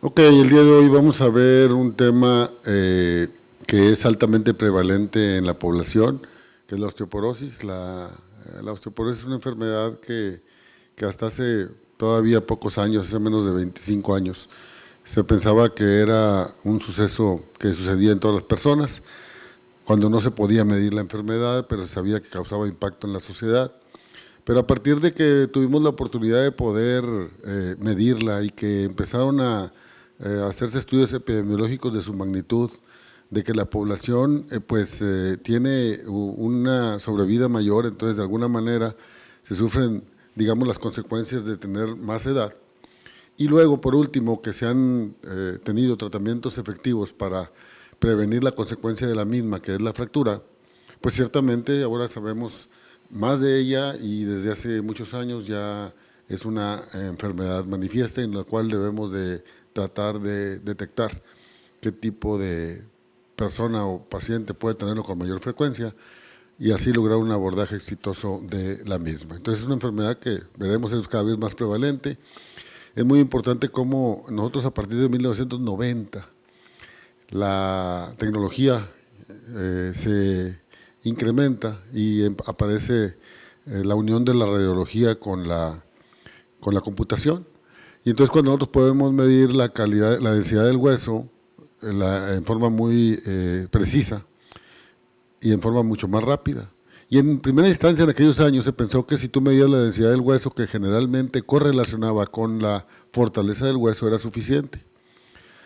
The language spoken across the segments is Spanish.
Ok, el día de hoy vamos a ver un tema que es altamente prevalente en la población, que es la osteoporosis. La osteoporosis es una enfermedad que hasta hace todavía pocos años, hace menos de 25 años, se pensaba que era un suceso que sucedía en todas las personas, cuando no se podía medir la enfermedad, pero se sabía que causaba impacto en la sociedad. Pero a partir de que tuvimos la oportunidad de poder medirla y que empezaron a hacerse estudios epidemiológicos de su magnitud, de que la población tiene una sobrevida mayor, entonces de alguna manera se sufren, digamos, las consecuencias de tener más edad. Y luego, por último, que se han tenido tratamientos efectivos para prevenir la consecuencia de la misma, que es la fractura, pues ciertamente ahora sabemos más de ella y desde hace muchos años ya es una enfermedad manifiesta en la cual debemos de tratar de detectar qué tipo de persona o paciente puede tenerlo con mayor frecuencia y así lograr un abordaje exitoso de la misma. Entonces es una enfermedad que veremos es cada vez más prevalente. Es muy importante cómo nosotros a partir de 1990 la tecnología se incrementa y aparece la unión de la radiología con la computación. Y entonces cuando nosotros podemos medir la calidad, la densidad del hueso en forma muy precisa y en forma mucho más rápida. Y en primera instancia, en aquellos años, se pensó que si tú medías la densidad del hueso, que generalmente correlacionaba con la fortaleza del hueso, era suficiente.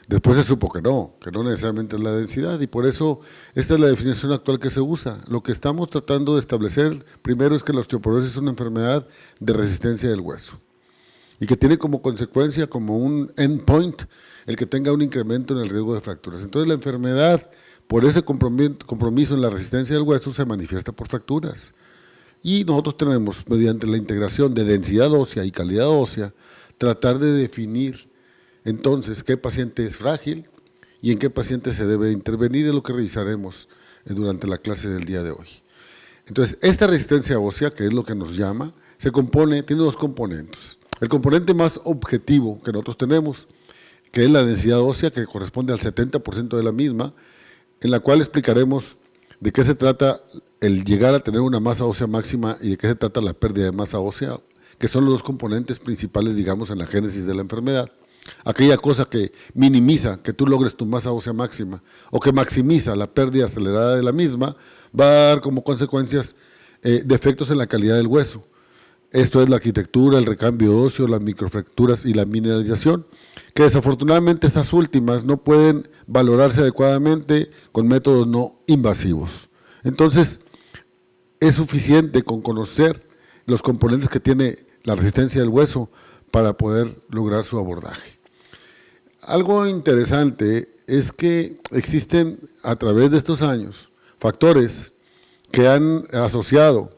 Después se supo que no necesariamente es la densidad, y por eso esta es la definición actual que se usa. Lo que estamos tratando de establecer primero es que la osteoporosis es una enfermedad de resistencia del hueso y que tiene como consecuencia, como un endpoint, el que tenga un incremento en el riesgo de fracturas. Entonces la enfermedad, por ese compromiso en la resistencia del hueso, se manifiesta por fracturas. Y nosotros tenemos, mediante la integración de densidad ósea y calidad ósea, tratar de definir entonces qué paciente es frágil y en qué paciente se debe intervenir, es lo que revisaremos durante la clase del día de hoy. Entonces, esta resistencia ósea, que es lo que nos llama, tiene dos componentes. El componente más objetivo que nosotros tenemos, que es la densidad ósea, que corresponde al 70% de la misma, en la cual explicaremos de qué se trata el llegar a tener una masa ósea máxima y de qué se trata la pérdida de masa ósea, que son los dos componentes principales, digamos, en la génesis de la enfermedad. Aquella cosa que minimiza que tú logres tu masa ósea máxima o que maximiza la pérdida acelerada de la misma, va a dar como consecuencias defectos en la calidad del hueso. Esto es la arquitectura, el recambio óseo, las microfracturas y la mineralización, que desafortunadamente estas últimas no pueden valorarse adecuadamente con métodos no invasivos. Entonces, es suficiente con conocer los componentes que tiene la resistencia del hueso para poder lograr su abordaje. Algo interesante es que existen a través de estos años factores que han asociado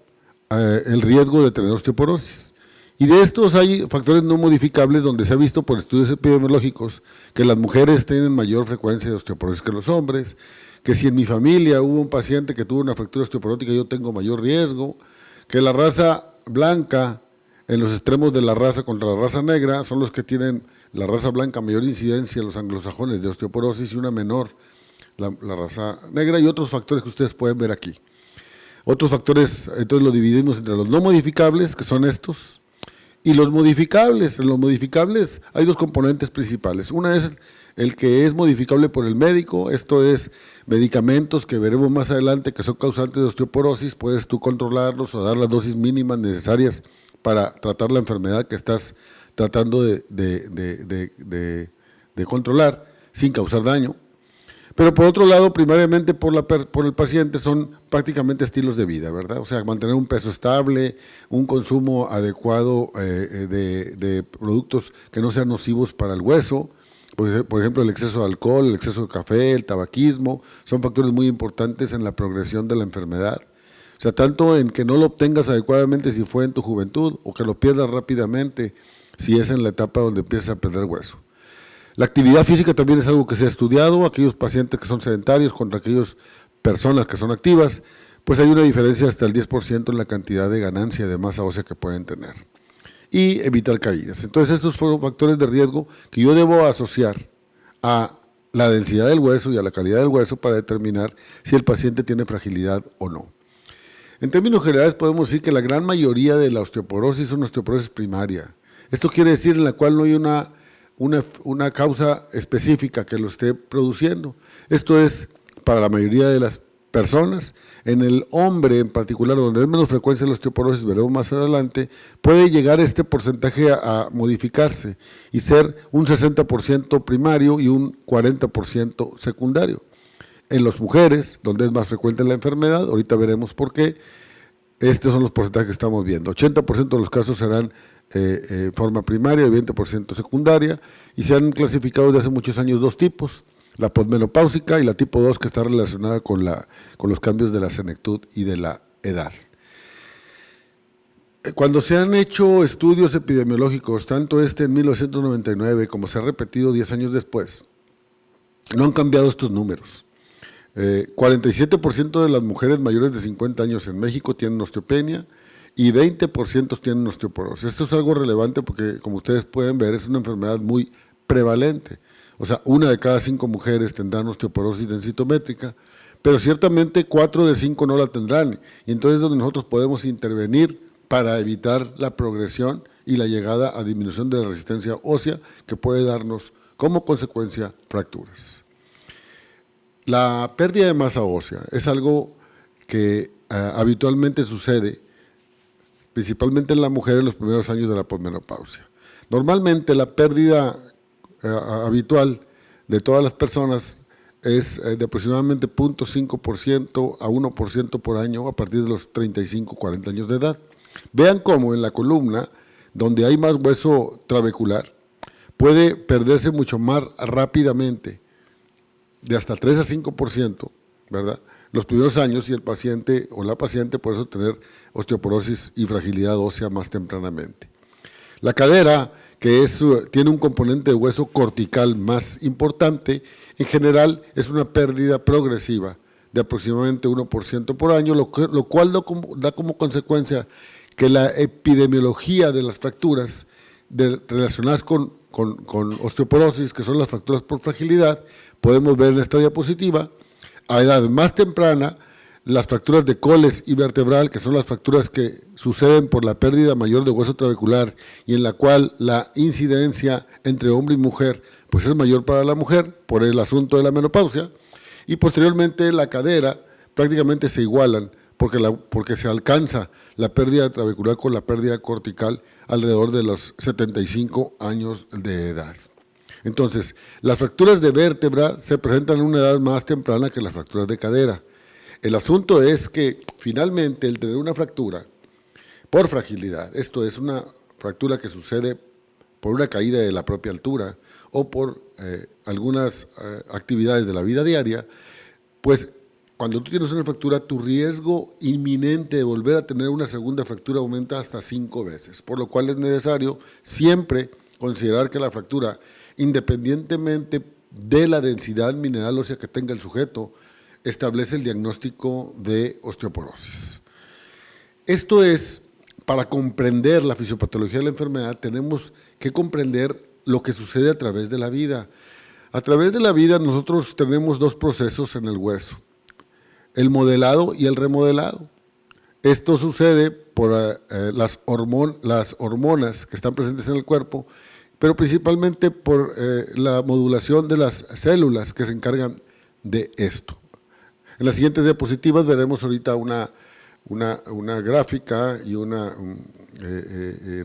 el riesgo de tener osteoporosis. Y de estos hay factores no modificables donde se ha visto por estudios epidemiológicos que las mujeres tienen mayor frecuencia de osteoporosis que los hombres, que si en mi familia hubo un paciente que tuvo una fractura osteoporótica yo tengo mayor riesgo, que la raza blanca en los extremos de la raza contra la raza negra son los que tienen la raza blanca mayor incidencia en los anglosajones de osteoporosis y una menor la raza negra y otros factores que ustedes pueden ver aquí. Otros factores, entonces lo dividimos entre los no modificables, que son estos, y los modificables. En los modificables hay dos componentes principales. Una es el que es modificable por el médico, esto es medicamentos que veremos más adelante que son causantes de osteoporosis, puedes tú controlarlos o dar las dosis mínimas necesarias para tratar la enfermedad que estás tratando de controlar sin causar daño. Pero por otro lado, primariamente por el paciente son prácticamente estilos de vida, ¿verdad? O sea, mantener un peso estable, un consumo adecuado de productos que no sean nocivos para el hueso, por ejemplo, el exceso de alcohol, el exceso de café, el tabaquismo, son factores muy importantes en la progresión de la enfermedad. O sea, tanto en que no lo obtengas adecuadamente si fue en tu juventud o que lo pierdas rápidamente si es en la etapa donde empiezas a perder hueso. La actividad física también es algo que se ha estudiado, aquellos pacientes que son sedentarios contra aquellas personas que son activas, pues hay una diferencia hasta el 10% en la cantidad de ganancia de masa ósea que pueden tener. y evitar caídas. Entonces estos fueron factores de riesgo que yo debo asociar a la densidad del hueso y a la calidad del hueso para determinar si el paciente tiene fragilidad o no. En términos generales podemos decir que la gran mayoría de la osteoporosis es una osteoporosis primaria. Esto quiere decir en la cual no hay una causa específica que lo esté produciendo. Esto es para la mayoría de las personas. En el hombre en particular, donde es menos frecuencia la osteoporosis, veremos más adelante, puede llegar este porcentaje a modificarse y ser un 60% primario y un 40% secundario. En las mujeres, donde es más frecuente la enfermedad, ahorita veremos por qué, estos son los porcentajes que estamos viendo. 80% de los casos serán forma primaria y 20% secundaria, y se han clasificado desde hace muchos años dos tipos, la posmenopáusica y la tipo 2, que está relacionada con los cambios de la senectud y de la edad. Cuando se han hecho estudios epidemiológicos, tanto en 1999 como se ha repetido 10 años después, no han cambiado estos números. 47% de las mujeres mayores de 50 años en México tienen osteopenia y 20% tienen osteoporosis. Esto es algo relevante porque, como ustedes pueden ver, es una enfermedad muy prevalente. O sea, 1 de cada 5 mujeres tendrán osteoporosis densitométrica, pero ciertamente 4 de 5 no la tendrán. Y entonces es donde nosotros podemos intervenir para evitar la progresión y la llegada a disminución de la resistencia ósea que puede darnos como consecuencia fracturas. La pérdida de masa ósea es algo que habitualmente sucede, principalmente en la mujer en los primeros años de la posmenopausia. Normalmente la pérdida habitual de todas las personas es de aproximadamente 0.5% a 1% por año a partir de los 35, 40 años de edad. Vean cómo en la columna, donde hay más hueso trabecular, puede perderse mucho más rápidamente, de hasta 3 a 5%, ¿verdad?, los primeros años, y el paciente o la paciente por eso tener osteoporosis y fragilidad ósea más tempranamente. La cadera, que tiene un componente de hueso cortical más importante, en general es una pérdida progresiva de aproximadamente 1% por año, lo cual da como consecuencia que la epidemiología de las fracturas relacionadas con osteoporosis, que son las fracturas por fragilidad, podemos ver en esta diapositiva, a edad más temprana, las fracturas de coles y vertebral, que son las fracturas que suceden por la pérdida mayor de hueso trabecular y en la cual la incidencia entre hombre y mujer pues es mayor para la mujer por el asunto de la menopausia, y posteriormente la cadera prácticamente se igualan porque se alcanza la pérdida trabecular con la pérdida cortical alrededor de los 75 años de edad. Entonces, las fracturas de vértebra se presentan en una edad más temprana que las fracturas de cadera. El asunto es que finalmente el tener una fractura por fragilidad, esto es una fractura que sucede por una caída de la propia altura o por algunas actividades de la vida diaria, pues cuando tú tienes una fractura, tu riesgo inminente de volver a tener una segunda fractura aumenta hasta 5 veces, por lo cual es necesario siempre considerar que la fractura, independientemente de la densidad mineral ósea que tenga el sujeto, establece el diagnóstico de osteoporosis. Esto es, para comprender la fisiopatología de la enfermedad, tenemos que comprender lo que sucede a través de la vida. A través de la vida nosotros tenemos dos procesos en el hueso, el modelado y el remodelado. Esto sucede por las hormonas que están presentes en el cuerpo, pero principalmente por la modulación de las células que se encargan de esto. En las siguientes diapositivas veremos ahorita una gráfica y una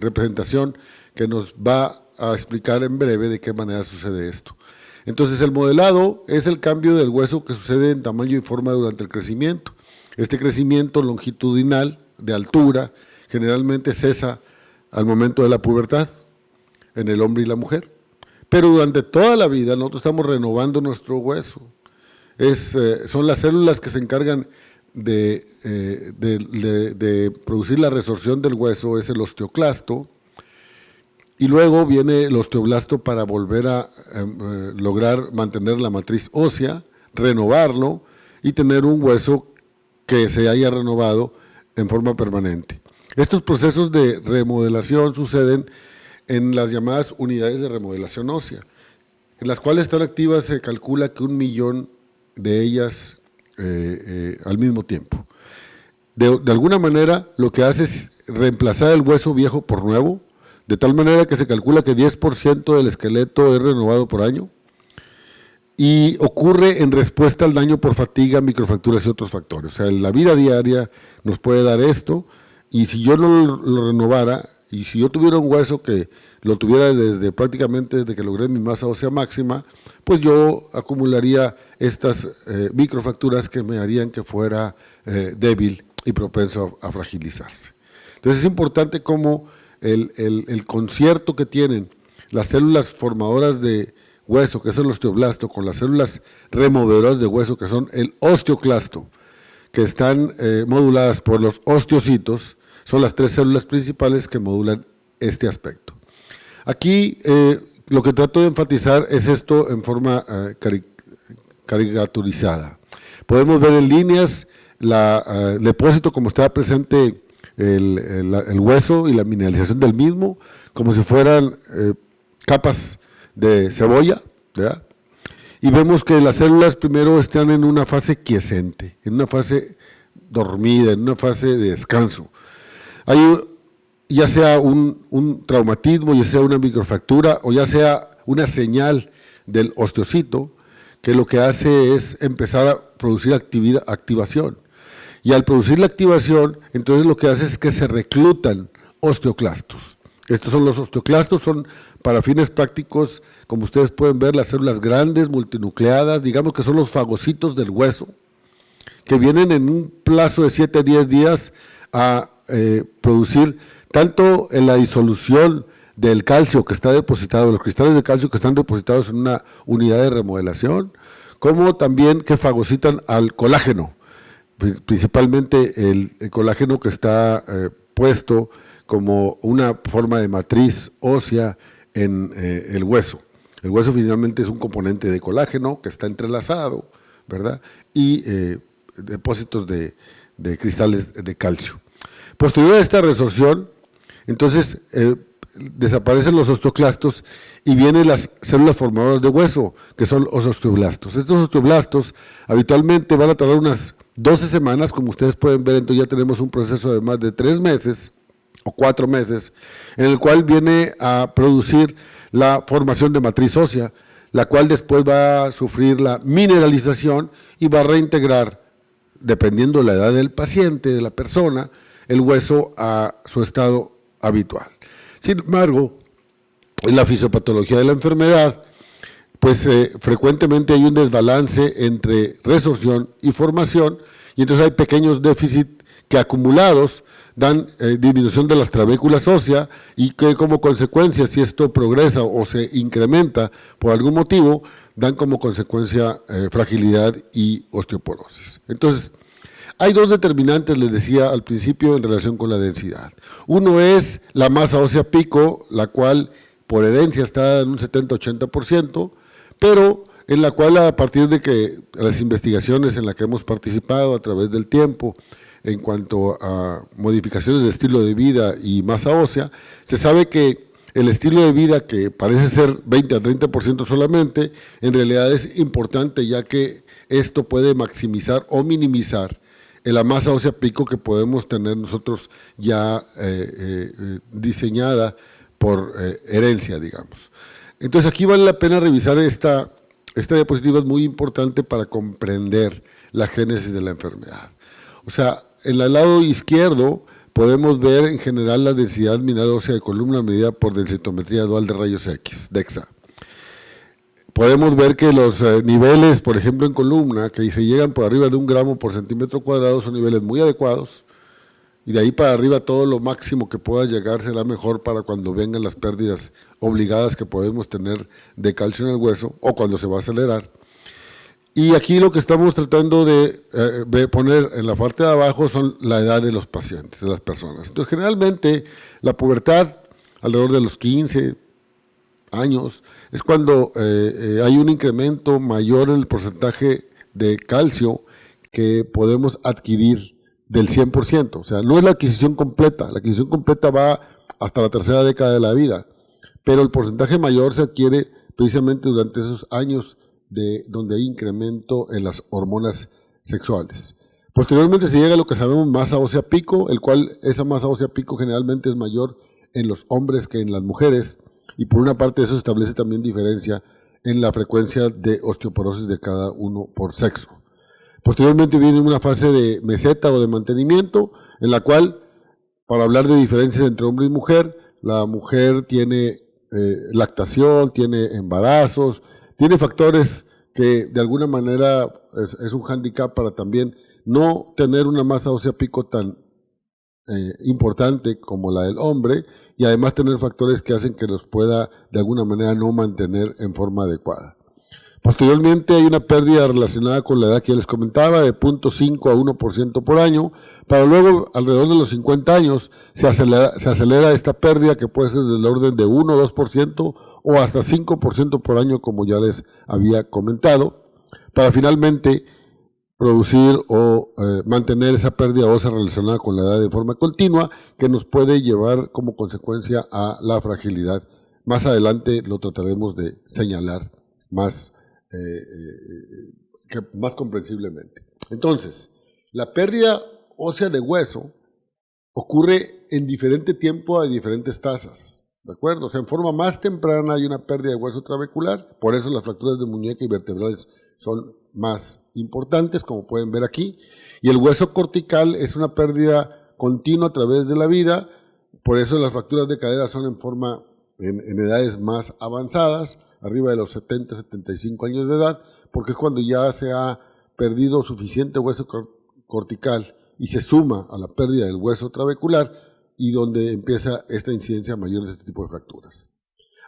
representación que nos va a explicar en breve de qué manera sucede esto. Entonces, el modelado es el cambio del hueso que sucede en tamaño y forma durante el crecimiento. Este crecimiento longitudinal de altura generalmente cesa al momento de la pubertad en el hombre y la mujer. Pero durante toda la vida nosotros estamos renovando nuestro hueso. Son las células que se encargan de producir la resorción del hueso, es el osteoclasto, y luego viene el osteoblasto para volver a lograr mantener la matriz ósea, renovarlo y tener un hueso que se haya renovado en forma permanente. Estos procesos de remodelación suceden en las llamadas unidades de remodelación ósea, en las cuales están activas, se calcula que 1.000.000 de ellas al mismo tiempo. De alguna manera, lo que hace es reemplazar el hueso viejo por nuevo, de tal manera que se calcula que 10% del esqueleto es renovado por año, y ocurre en respuesta al daño por fatiga, microfracturas y otros factores. O sea, la vida diaria nos puede dar esto, y si yo no lo renovara, y si yo tuviera un hueso que lo tuviera prácticamente desde que logré mi masa ósea máxima, pues yo acumularía estas microfracturas que me harían que fuera débil y propenso a fragilizarse. Entonces es importante cómo el concierto que tienen las células formadoras de hueso, que es el osteoblasto, con las células removedoras de hueso, que son el osteoclasto, que están moduladas por los osteocitos, son las 3 células principales que modulan este aspecto. Aquí lo que trato de enfatizar es esto en forma caricaturizada. Podemos ver en líneas el depósito como está presente el hueso y la mineralización del mismo, como si fueran capas de cebolla, ¿verdad? Y vemos que las células primero están en una fase quiescente, en una fase dormida, en una fase de descanso. Hay ya sea un traumatismo, ya sea una microfractura o ya sea una señal del osteocito que lo que hace es empezar a producir activación. Y al producir la activación, entonces lo que hace es que se reclutan osteoclastos. Estos son los osteoclastos, son para fines prácticos, como ustedes pueden ver, las células grandes, multinucleadas, digamos que son los fagocitos del hueso, que vienen en un plazo de 7 a 10 días a producir tanto en la disolución del calcio que está depositado, los cristales de calcio que están depositados en una unidad de remodelación, como también que fagocitan al colágeno, principalmente el colágeno que está puesto como una forma de matriz ósea en el hueso. El hueso finalmente es un componente de colágeno que está entrelazado, ¿verdad? Y depósitos de cristales de calcio. Posterior a esta resorción, entonces desaparecen los osteoclastos y vienen las células formadoras de hueso, que son los osteoblastos. Estos osteoblastos habitualmente van a tardar unas 12 semanas, como ustedes pueden ver, entonces ya tenemos un proceso de más de 3 meses o 4 meses, en el cual viene a producir la formación de matriz ósea, la cual después va a sufrir la mineralización y va a reintegrar, dependiendo de la edad del paciente, de la persona, el hueso a su estado habitual. Sin embargo, en la fisiopatología de la enfermedad, pues frecuentemente hay un desbalance entre resorción y formación, y entonces hay pequeños déficits que acumulados dan disminución de las trabéculas óseas y que como consecuencia, si esto progresa o se incrementa por algún motivo, dan como consecuencia fragilidad y osteoporosis. Entonces, hay 2 determinantes, les decía al principio, en relación con la densidad. Uno es la masa ósea pico, la cual por herencia está en un 70-80%, pero en la cual a partir de que las investigaciones en las que hemos participado a través del tiempo, en cuanto a modificaciones de estilo de vida y masa ósea, se sabe que el estilo de vida, que parece ser 20 a 30% solamente, en realidad es importante, ya que esto puede maximizar o minimizar la masa ósea pico que podemos tener nosotros ya diseñada por herencia, digamos. Entonces aquí vale la pena revisar esta diapositiva, es muy importante para comprender la génesis de la enfermedad. O sea, en el lado izquierdo podemos ver en general la densidad mineral ósea de columna medida por densitometría dual de rayos X, DEXA. Podemos ver que los niveles, por ejemplo en columna, que se llegan por arriba de 1 gramo por centímetro cuadrado, son niveles muy adecuados, y de ahí para arriba todo lo máximo que pueda llegar será mejor para cuando vengan las pérdidas obligadas que podemos tener de calcio en el hueso o cuando se va a acelerar. Y aquí lo que estamos tratando de poner en la parte de abajo son la edad de los pacientes, de las personas. Entonces, generalmente, la pubertad, alrededor de los 15 años, es cuando hay un incremento mayor en el porcentaje de calcio que podemos adquirir del 100%. O sea, no es la adquisición completa. La adquisición completa va hasta la tercera década de la vida, pero el porcentaje mayor se adquiere precisamente durante esos años donde hay incremento en las hormonas sexuales. Posteriormente se llega a lo que sabemos masa ósea pico, el cual esa masa ósea pico generalmente es mayor en los hombres que en las mujeres, y por una parte eso establece también diferencia en la frecuencia de osteoporosis de cada uno por sexo. Posteriormente viene una fase de meseta o de mantenimiento, en la cual, para hablar de diferencias entre hombre y mujer, la mujer tiene lactación, tiene embarazos, tiene factores que de alguna manera es un hándicap para también no tener una masa ósea pico tan importante como la del hombre, y además tener factores que hacen que los pueda de alguna manera no mantener en forma adecuada. Posteriormente hay una pérdida relacionada con la edad que ya les comentaba, de 0.5 a 1% por año, para luego alrededor de los 50 años se acelera esta pérdida, que puede ser del orden de 1 o 2% o hasta 5% por año, como ya les había comentado, para finalmente producir o mantener esa pérdida ósea relacionada con la edad de forma continua, que nos puede llevar como consecuencia a la fragilidad. Más adelante lo trataremos de señalar más más comprensiblemente. Entonces, la pérdida ósea de hueso ocurre en diferente tiempo a diferentes tasas, ¿de acuerdo? O sea, en forma más temprana hay una pérdida de hueso trabecular, por eso las fracturas de muñeca y vertebrales son más importantes, como pueden ver aquí, y el hueso cortical es una pérdida continua a través de la vida, por eso las fracturas de cadera son en edades más avanzadas, arriba de los 70, 75 años de edad, porque es cuando ya se ha perdido suficiente hueso cortical y se suma a la pérdida del hueso trabecular, y donde empieza esta incidencia mayor de este tipo de fracturas.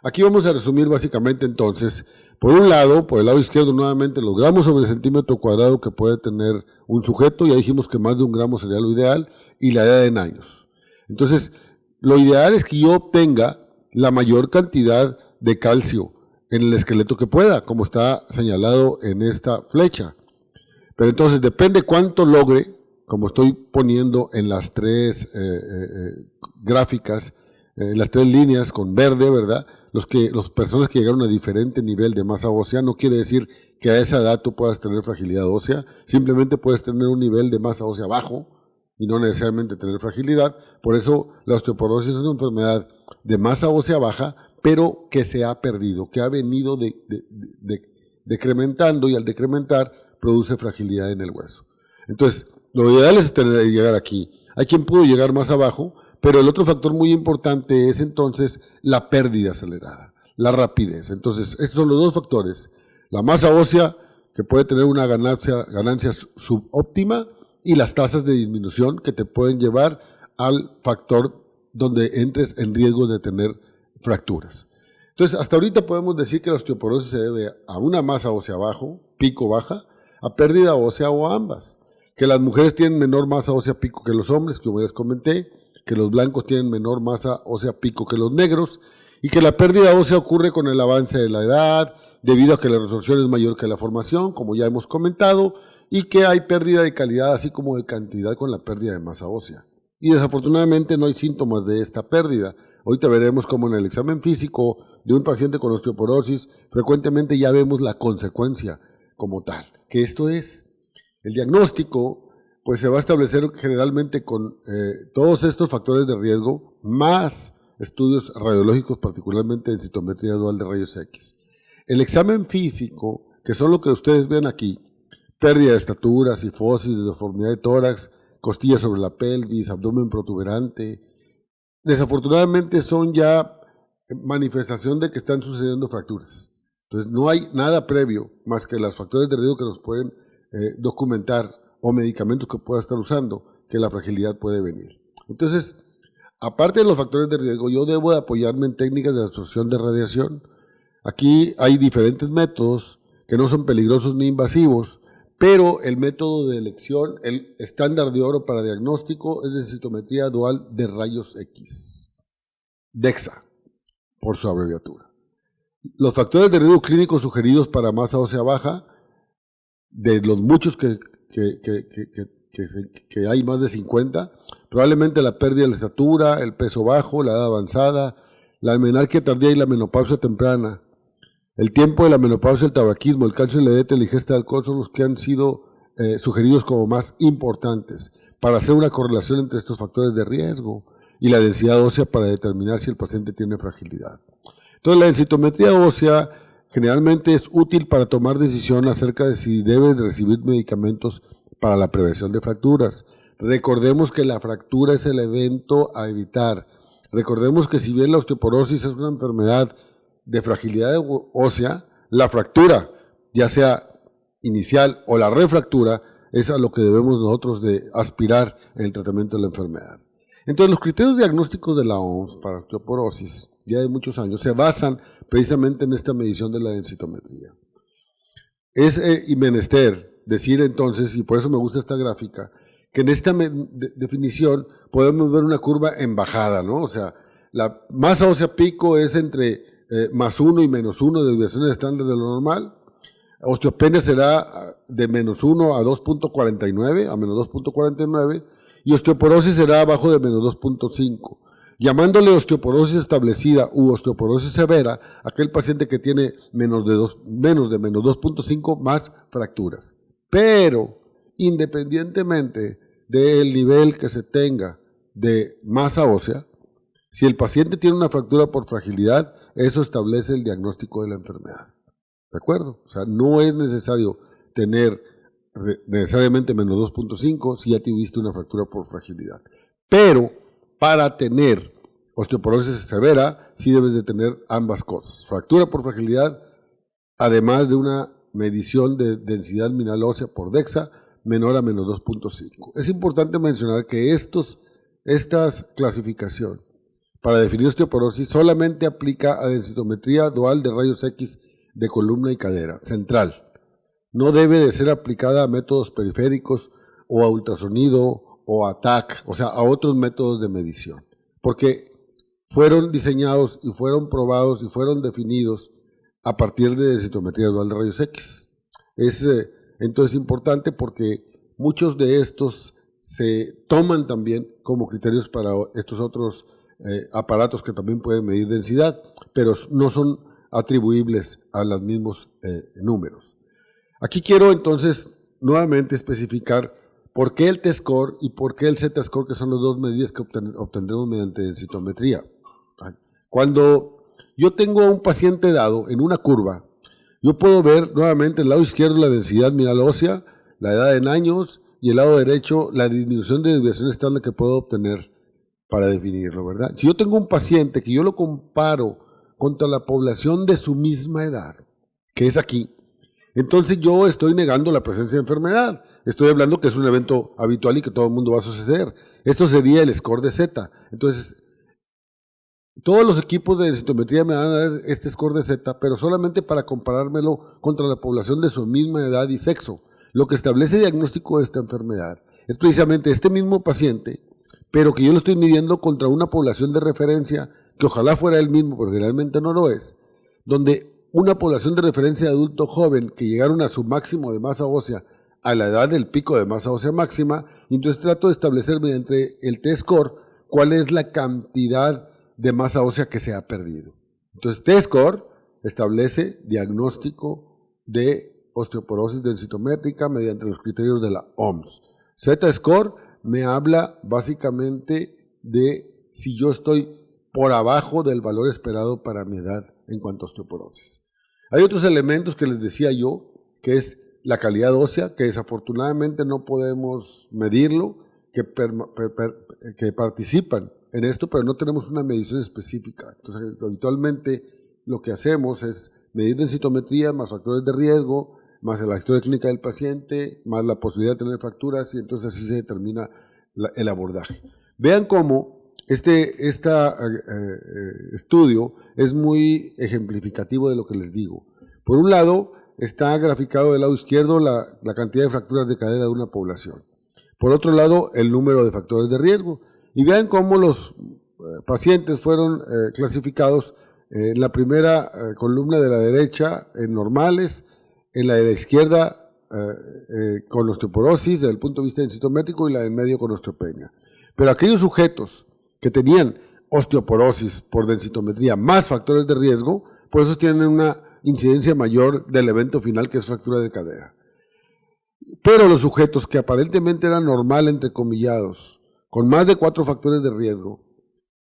Aquí vamos a resumir básicamente entonces, por un lado, por el lado izquierdo nuevamente, los gramos sobre centímetro cuadrado que puede tener un sujeto, ya dijimos que más de 1 gramo sería lo ideal, y la edad en años. Entonces, lo ideal es que yo obtenga la mayor cantidad de calcio en el esqueleto que pueda, como está señalado en esta flecha. Pero entonces depende cuánto logre, como estoy poniendo en las tres gráficas, las tres líneas con verde, ¿verdad? Las personas que llegaron a diferente nivel de masa ósea, no quiere decir que a esa edad tú puedas tener fragilidad ósea, simplemente puedes tener un nivel de masa ósea bajo y no necesariamente tener fragilidad. Por eso la osteoporosis es una enfermedad de masa ósea baja, pero que se ha perdido, que ha venido decrementando, y al decrementar produce fragilidad en el hueso. Entonces, lo ideal es llegar aquí. Hay quien pudo llegar más abajo, pero el otro factor muy importante es entonces la pérdida acelerada, la rapidez. Entonces, estos son los dos factores: la masa ósea, que puede tener una ganancia subóptima, y las tasas de disminución que te pueden llevar al factor donde entres en riesgo de tener fracturas. Entonces, hasta ahorita podemos decir que la osteoporosis se debe a una masa ósea pico baja, a pérdida ósea o a ambas. Que las mujeres tienen menor masa ósea pico que los hombres, como les comenté, que los blancos tienen menor masa ósea pico que los negros, y que la pérdida ósea ocurre con el avance de la edad, debido a que la resorción es mayor que la formación, como ya hemos comentado, y que hay pérdida de calidad así como de cantidad con la pérdida de masa ósea. Y desafortunadamente no hay síntomas de esta pérdida. Ahorita veremos cómo en el examen físico de un paciente con osteoporosis frecuentemente ya vemos la consecuencia como tal, que esto es el diagnóstico, pues se va a establecer generalmente con todos estos factores de riesgo, más estudios radiológicos, particularmente en citometría dual de rayos X. El examen físico, que son lo que ustedes ven aquí, pérdida de estatura, cifosis, deformidad de tórax, costillas sobre la pelvis, abdomen protuberante, desafortunadamente son ya manifestación de que están sucediendo fracturas. Entonces no hay nada previo más que los factores de riesgo que nos pueden documentar, o medicamentos que pueda estar usando, que la fragilidad puede venir. Entonces, aparte de los factores de riesgo, yo debo de apoyarme en técnicas de absorción de radiación. Aquí hay diferentes métodos que no son peligrosos ni invasivos, pero el método de elección, el estándar de oro para diagnóstico, es de citometría dual de rayos X, DEXA, por su abreviatura. Los factores de riesgo clínicos sugeridos para masa ósea baja, de los muchos que que hay más de 50, probablemente la pérdida de la estatura, el peso bajo, la edad avanzada, la menarquia tardía y la menopausia temprana, el tiempo de la menopausia, el tabaquismo, el cáncer, la dieta, la ingesta de alcohol son los que han sido sugeridos como más importantes para hacer una correlación entre estos factores de riesgo y la densidad ósea para determinar si el paciente tiene fragilidad. Entonces, la densitometría ósea generalmente es útil para tomar decisión acerca de si debes recibir medicamentos para la prevención de fracturas. Recordemos que la fractura es el evento a evitar. Recordemos que si bien la osteoporosis es una enfermedad de fragilidad ósea, la fractura, ya sea inicial o la refractura, es a lo que debemos nosotros de aspirar en el tratamiento de la enfermedad. Entonces, los criterios diagnósticos de la OMS para osteoporosis, ya de muchos años, se basan precisamente en esta medición de la densitometría. Es menester decir entonces, y por eso me gusta esta gráfica, que en esta definición podemos ver una curva en bajada, ¿no? O sea, la masa ósea pico es entre más 1 y menos 1 de desviaciones estándar de lo normal. Osteopenia será de menos 1 a 2.49, a menos 2.49, y osteoporosis será abajo de menos 2.5. Llamándole osteoporosis establecida u osteoporosis severa, aquel paciente que tiene menos de menos 2.5 más fracturas. Pero, independientemente del nivel que se tenga de masa ósea, si el paciente tiene una fractura por fragilidad, eso establece el diagnóstico de la enfermedad. ¿De acuerdo? O sea, no es necesario tener necesariamente menos 2.5 si ya tuviste una fractura por fragilidad. Pero para tener osteoporosis severa, sí debes de tener ambas cosas. Fractura por fragilidad, además de una medición de densidad mineral ósea por DEXA menor a menos 2.5. Es importante mencionar que esta clasificación para definir osteoporosis solamente aplica a densitometría dual de rayos X de columna y cadera, central. No debe de ser aplicada a métodos periféricos o a ultrasonido o a TAC, o sea, a otros métodos de medición, porque fueron diseñados y fueron probados y fueron definidos a partir de densitometría dual de rayos X. Es entonces importante porque muchos de estos se toman también como criterios para estos otros aparatos que también pueden medir densidad, pero no son atribuibles a los mismos números. Aquí quiero entonces nuevamente especificar por qué el T-score y por qué el Z-score, que son las dos medidas que obtendremos mediante densitometría. Cuando yo tengo a un paciente dado en una curva, yo puedo ver nuevamente el lado izquierdo la densidad mineral ósea, la edad en años, y el lado derecho la disminución de desviación estándar que puedo obtener para definirlo, ¿verdad? Si yo tengo un paciente que yo lo comparo contra la población de su misma edad, que es aquí, entonces yo estoy negando la presencia de enfermedad. Estoy hablando que es un evento habitual y que todo el mundo va a suceder. Esto sería el score de Z. Entonces, todos los equipos de densitometría me van a dar este score de Z, pero solamente para comparármelo contra la población de su misma edad y sexo. Lo que establece el diagnóstico de esta enfermedad es precisamente este mismo paciente, pero que yo lo estoy midiendo contra una población de referencia, que ojalá fuera el mismo, pero realmente no lo es, donde una población de referencia de adulto joven que llegaron a su máximo de masa ósea a la edad del pico de masa ósea máxima, y entonces trato de establecer mediante el T-score cuál es la cantidad de masa ósea que se ha perdido. Entonces T-score establece diagnóstico de osteoporosis densitométrica mediante los criterios de la OMS. Z-score me habla básicamente de si yo estoy por abajo del valor esperado para mi edad en cuanto a osteoporosis. Hay otros elementos que les decía yo, que es la calidad ósea, que desafortunadamente no podemos medirlo, que participan en esto, pero no tenemos una medición específica. Entonces, habitualmente lo que hacemos es medir densitometría más factores de riesgo, más la historia clínica del paciente, más la posibilidad de tener fracturas, y entonces así se determina el abordaje. Vean cómo este estudio es muy ejemplificativo de lo que les digo. Por un lado, está graficado del lado izquierdo la cantidad de fracturas de cadera de una población. Por otro lado, el número de factores de riesgo. Y vean cómo los pacientes fueron clasificados en la primera columna de la derecha en normales, en la de la izquierda con osteoporosis desde el punto de vista densitométrico y la en medio con osteopenia. Pero aquellos sujetos que tenían osteoporosis por densitometría más factores de riesgo, pues esos tienen una incidencia mayor del evento final, que es fractura de cadera. Pero los sujetos que aparentemente eran normal, entrecomillados, con más de 4 factores de riesgo,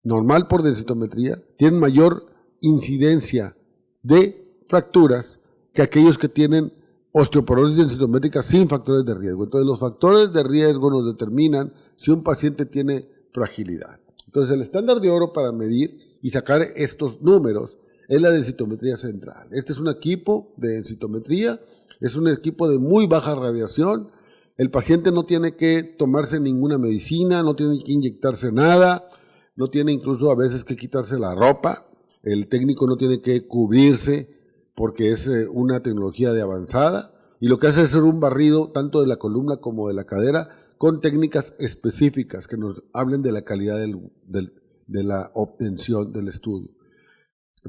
normal por densitometría, tienen mayor incidencia de fracturas que aquellos que tienen osteoporosis densitométrica sin factores de riesgo. Entonces, los factores de riesgo nos determinan si un paciente tiene fragilidad. Entonces, el estándar de oro para medir y sacar estos números es la densitometría central. Este es un equipo de densitometría, es un equipo de muy baja radiación. El paciente no tiene que tomarse ninguna medicina, no tiene que inyectarse nada, no tiene incluso a veces que quitarse la ropa. El técnico no tiene que cubrirse porque es una tecnología de avanzada, y lo que hace es hacer un barrido tanto de la columna como de la cadera con técnicas específicas que nos hablen de la calidad de la obtención del estudio.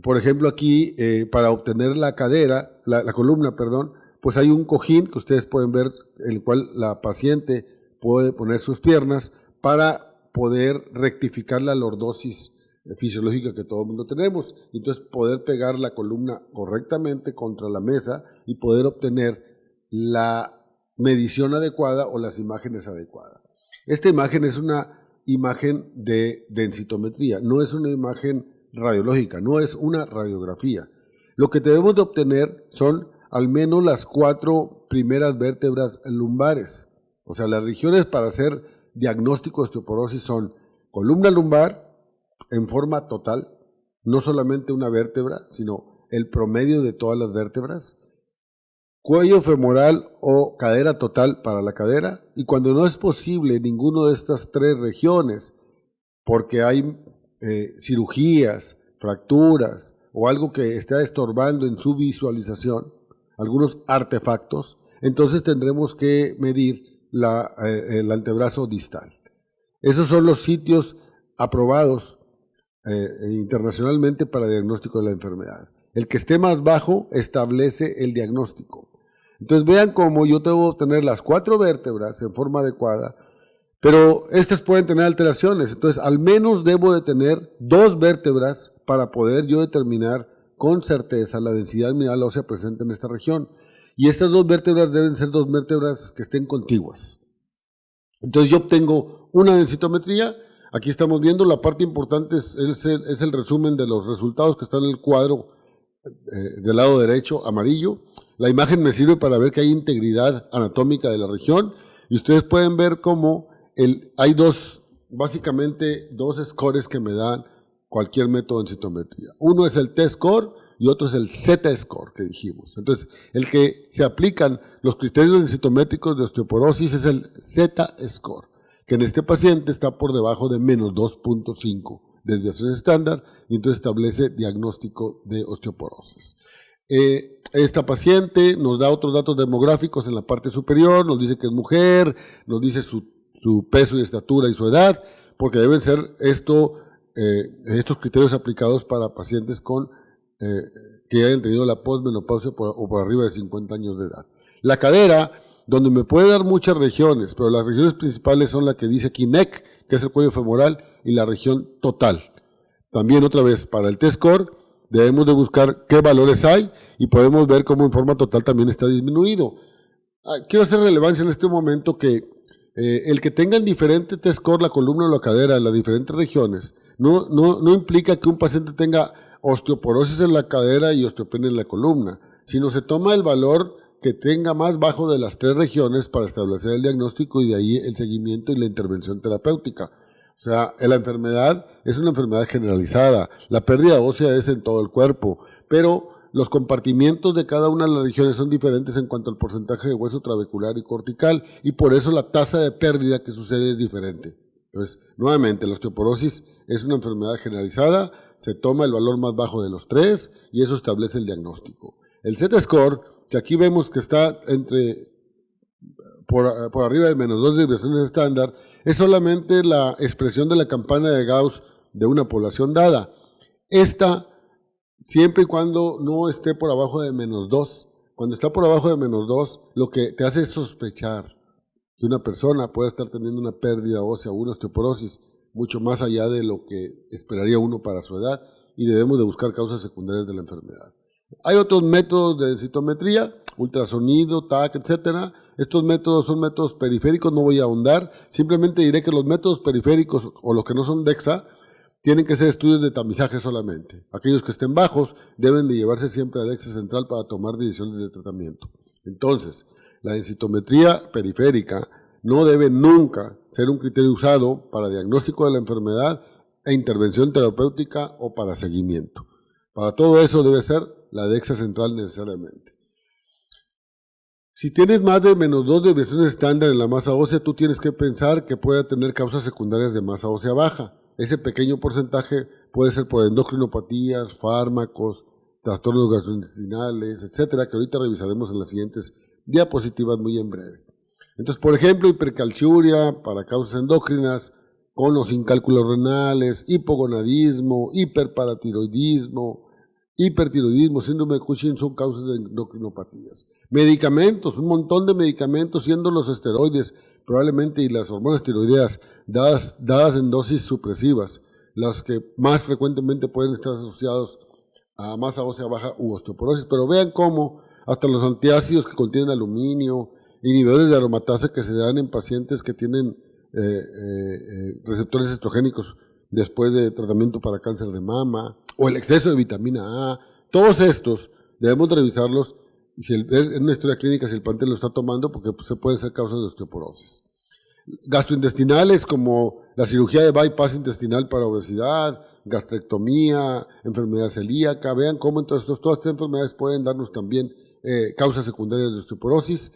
Por ejemplo, aquí para obtener la cadera, la columna, perdón, pues hay un cojín que ustedes pueden ver, en el cual la paciente puede poner sus piernas para poder rectificar la lordosis fisiológica que todo el mundo tenemos, y entonces poder pegar la columna correctamente contra la mesa y poder obtener la medición adecuada o las imágenes adecuadas. Esta imagen es una imagen de densitometría, no es una imagen radiológica, no es una radiografía. Lo que debemos de obtener son al menos las 4 primeras vértebras lumbares. O sea, las regiones para hacer diagnóstico de osteoporosis son columna lumbar en forma total, no solamente una vértebra, sino el promedio de todas las vértebras, cuello femoral o cadera total para la cadera, y cuando no es posible ninguno de estas 3 regiones, porque hay cirugías, fracturas o algo que está estorbando en su visualización, algunos artefactos, entonces tendremos que medir el antebrazo distal. Esos son los sitios aprobados internacionalmente para diagnóstico de la enfermedad. El que esté más bajo establece el diagnóstico. Entonces vean cómo yo debo tener las 4 vértebras en forma adecuada, pero estas pueden tener alteraciones. Entonces al menos debo de tener 2 vértebras para poder yo determinar con certeza la densidad mineral ósea presente en esta región. Y estas 2 vértebras deben ser 2 vértebras que estén contiguas. Entonces yo obtengo una densitometría. Aquí estamos viendo la parte importante, es el resumen de los resultados que están en el cuadro del lado derecho, amarillo. La imagen me sirve para ver que hay integridad anatómica de la región, y ustedes pueden ver cómo hay básicamente dos scores que me dan cualquier método de densitometría. Uno es el T-score y otro es el Z-score que dijimos. Entonces, el que se aplican los criterios densitométricos de osteoporosis es el Z-score, que en este paciente está por debajo de menos 2.5 desviación estándar, y entonces establece diagnóstico de osteoporosis. Esta paciente nos da otros datos demográficos en la parte superior, nos dice que es mujer, nos dice su peso y estatura y su edad, porque deben ser estos criterios aplicados para pacientes que hayan tenido la posmenopausia o por arriba de 50 años de edad. La cadera, donde me puede dar muchas regiones, pero las regiones principales son la que dice aquí NEC, que es el cuello femoral, y la región total. También otra vez, para el T-score, debemos de buscar qué valores hay y podemos ver cómo en forma total también está disminuido. Quiero hacer relevancia en este momento que el que tengan diferente T-score, la columna o la cadera en las diferentes regiones, no implica que un paciente tenga osteoporosis en la cadera y osteopenia en la columna, sino se toma el valor que tenga más bajo de las 3 regiones para establecer el diagnóstico y de ahí el seguimiento y la intervención terapéutica. O sea, la enfermedad es una enfermedad generalizada, la pérdida ósea es en todo el cuerpo, pero los compartimientos de cada una de las regiones son diferentes en cuanto al porcentaje de hueso trabecular y cortical, y por eso la tasa de pérdida que sucede es diferente. Entonces, nuevamente, la osteoporosis es una enfermedad generalizada, se toma el valor más bajo de los 3 y eso establece el diagnóstico. El Z-score, que aquí vemos que está por arriba de menos 2 desviaciones estándar, es solamente la expresión de la campana de Gauss de una población dada. Esta, siempre y cuando no esté por abajo de menos 2, Cuando está por abajo de -2, lo que te hace es sospechar que una persona pueda estar teniendo una pérdida ósea o una osteoporosis mucho más allá de lo que esperaría uno para su edad, y debemos de buscar causas secundarias de la enfermedad. Hay otros métodos de densitometría, ultrasonido, TAC, etcétera. Estos métodos son métodos periféricos, no voy a ahondar, simplemente diré que los métodos periféricos o los que no son DEXA tienen que ser estudios de tamizaje solamente. Aquellos que estén bajos deben de llevarse siempre a DEXA central para tomar decisiones de tratamiento. Entonces, la densitometría periférica no debe nunca ser un criterio usado para diagnóstico de la enfermedad e intervención terapéutica o para seguimiento. Para todo eso debe ser la DEXA central necesariamente. Si tienes más de -2 desviaciones estándar en la masa ósea, tú tienes que pensar que puede tener causas secundarias de masa ósea baja. Ese pequeño porcentaje puede ser por endocrinopatías, fármacos, trastornos gastrointestinales, etcétera, que ahorita revisaremos en las siguientes diapositivas muy en breve. Entonces, por ejemplo, hipercalciuria para causas endócrinas, con o sin cálculos renales, hipogonadismo, hiperparatiroidismo, hipertiroidismo, síndrome de Cushing son causas de endocrinopatías. Medicamentos, un montón de medicamentos, siendo los esteroides probablemente y las hormonas tiroideas dadas en dosis supresivas, las que más frecuentemente pueden estar asociados a masa ósea baja u osteoporosis. Pero vean cómo hasta los antiácidos que contienen aluminio, inhibidores de aromatasa que se dan en pacientes que tienen receptores estrogénicos después de tratamiento para cáncer de mama, o el exceso de vitamina A, todos estos debemos de revisarlos y si en una historia clínica si el paciente lo está tomando, porque se puede ser causa de osteoporosis. Gastrointestinales como la cirugía de bypass intestinal para obesidad, gastrectomía, enfermedad celíaca, vean cómo entonces todas estas enfermedades pueden darnos también causas secundarias de osteoporosis.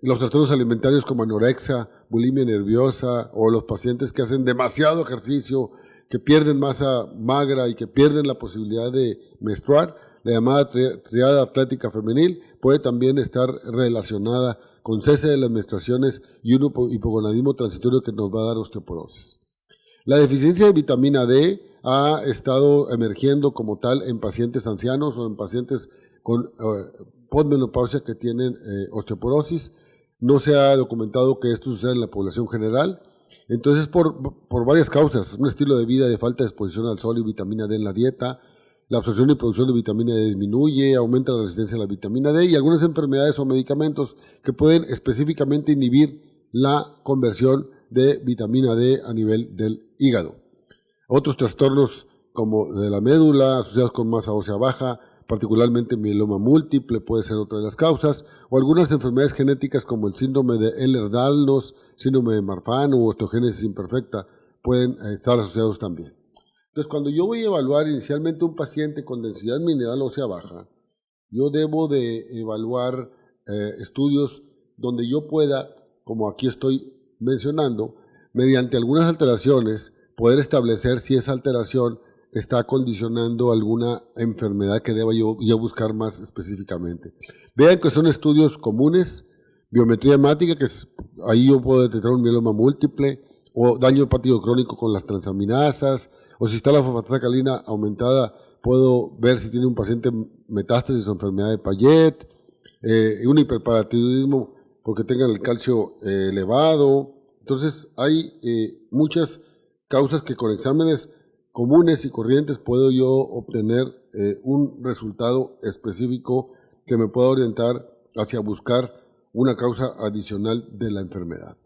Los trastornos alimentarios como anorexia, bulimia nerviosa o los pacientes que hacen demasiado ejercicio, que pierden masa magra y que pierden la posibilidad de menstruar, la llamada triada atlética femenil puede también estar relacionada con cese de las menstruaciones y un hipogonadismo transitorio que nos va a dar osteoporosis. La deficiencia de vitamina D ha estado emergiendo como tal en pacientes ancianos o en pacientes con posmenopausia que tienen osteoporosis. No se ha documentado que esto suceda en la población general. Entonces, por varias causas, un estilo de vida de falta de exposición al sol y vitamina D en la dieta, la absorción y producción de vitamina D disminuye, aumenta la resistencia a la vitamina D y algunas enfermedades o medicamentos que pueden específicamente inhibir la conversión de vitamina D a nivel del hígado. Otros trastornos como de la médula asociados con masa ósea baja, particularmente mieloma múltiple puede ser otra de las causas, o algunas enfermedades genéticas como el síndrome de Ehlers-Danlos, síndrome de Marfan o osteogénesis imperfecta pueden estar asociados también. Entonces, cuando yo voy a evaluar inicialmente un paciente con densidad mineral ósea baja, yo debo de evaluar estudios donde yo pueda, como aquí estoy mencionando, mediante algunas alteraciones, poder establecer si esa alteración está condicionando alguna enfermedad que deba yo buscar más específicamente. Vean que son estudios comunes, biometría hemática, que ahí yo puedo detectar un mieloma múltiple, o daño hepático crónico con las transaminasas, o si está la fosfatasa alcalina aumentada, puedo ver si tiene un paciente metástasis o enfermedad de Payet, un hiperparatiroidismo porque tengan el calcio elevado. Entonces hay muchas causas que con exámenes comunes y corrientes puedo yo obtener un resultado específico que me pueda orientar hacia buscar una causa adicional de la enfermedad.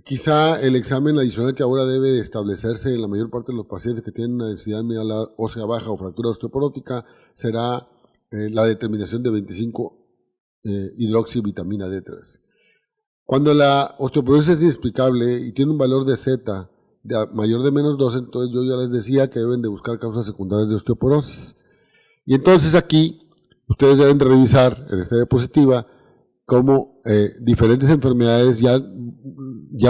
Quizá el examen adicional que ahora debe establecerse en la mayor parte de los pacientes que tienen una densidad mineral ósea baja o fractura osteoporótica será la determinación de 25-hidroxivitamina D3. Cuando la osteoporosis es inexplicable y tiene un valor de Z mayor de -2, entonces yo ya les decía que deben de buscar causas secundarias de osteoporosis. Y entonces aquí ustedes deben de revisar en esta diapositiva cómo diferentes enfermedades ya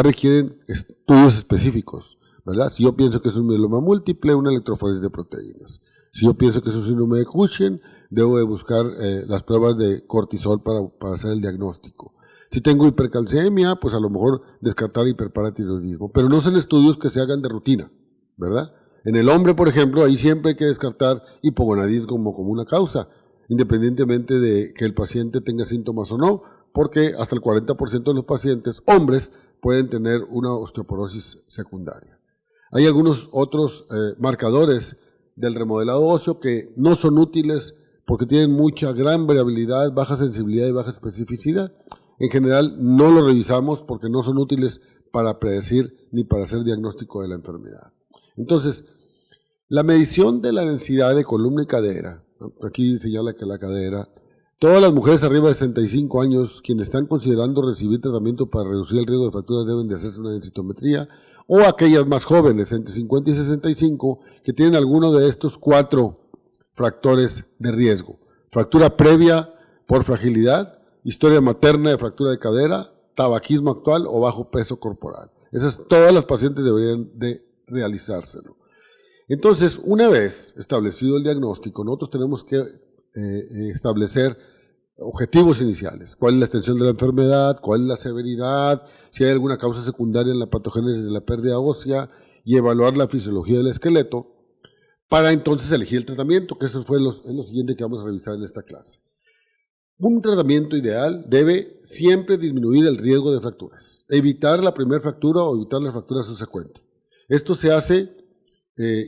requieren estudios específicos, ¿verdad? Si yo pienso que es un mieloma múltiple, una electroforesis de proteínas. Si yo pienso que es un síndrome de Cushing, debo de buscar las pruebas de cortisol para hacer el diagnóstico. Si tengo hipercalcemia, pues a lo mejor descartar hiperparatiroidismo, pero no son estudios que se hagan de rutina, ¿verdad? En el hombre, por ejemplo, ahí siempre hay que descartar hipogonadismo como una causa. independientemente de que el paciente tenga síntomas o no, porque hasta el 40% de los pacientes, hombres, pueden tener una osteoporosis secundaria. Hay algunos otros marcadores del remodelado óseo que no son útiles porque tienen mucha gran variabilidad, baja sensibilidad y baja especificidad. En general no lo revisamos porque no son útiles para predecir ni para hacer diagnóstico de la enfermedad. Entonces, la medición de la densidad de columna y cadera, aquí señala que la cadera, todas las mujeres arriba de 65 años, quienes están considerando recibir tratamiento para reducir el riesgo de fracturas, deben de hacerse una densitometría, o aquellas más jóvenes, entre 50 y 65, que tienen alguno de estos 4 factores de riesgo: fractura previa por fragilidad, historia materna de fractura de cadera, tabaquismo actual o bajo peso corporal. Esas todas las pacientes deberían de realizárselo. Entonces, una vez establecido el diagnóstico, nosotros tenemos que establecer objetivos iniciales. ¿Cuál es la extensión de la enfermedad? ¿Cuál es la severidad? Si hay alguna causa secundaria en la patogénesis de la pérdida ósea, y evaluar la fisiología del esqueleto para entonces elegir el tratamiento, que eso fue lo siguiente que vamos a revisar en esta clase. Un tratamiento ideal debe siempre disminuir el riesgo de fracturas, evitar la primera fractura o evitar la fractura subsecuente. Esto se hace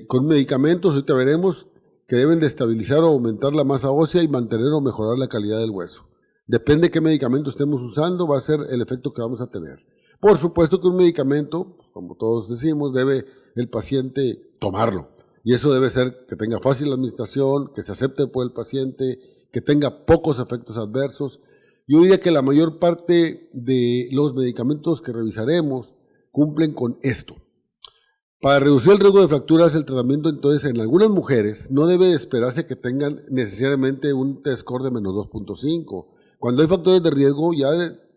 con medicamentos, ahorita veremos, que deben de estabilizar o aumentar la masa ósea y mantener o mejorar la calidad del hueso. Depende de qué medicamento estemos usando, va a ser el efecto que vamos a tener. Por supuesto que un medicamento, como todos decimos, debe el paciente tomarlo. Y eso debe ser que tenga fácil administración, que se acepte por el paciente, que tenga pocos efectos adversos. Yo diría que la mayor parte de los medicamentos que revisaremos cumplen con esto. Para reducir el riesgo de fracturas, el tratamiento entonces en algunas mujeres no debe esperarse que tengan necesariamente un T-score de menos 2.5. Cuando hay factores de riesgo ya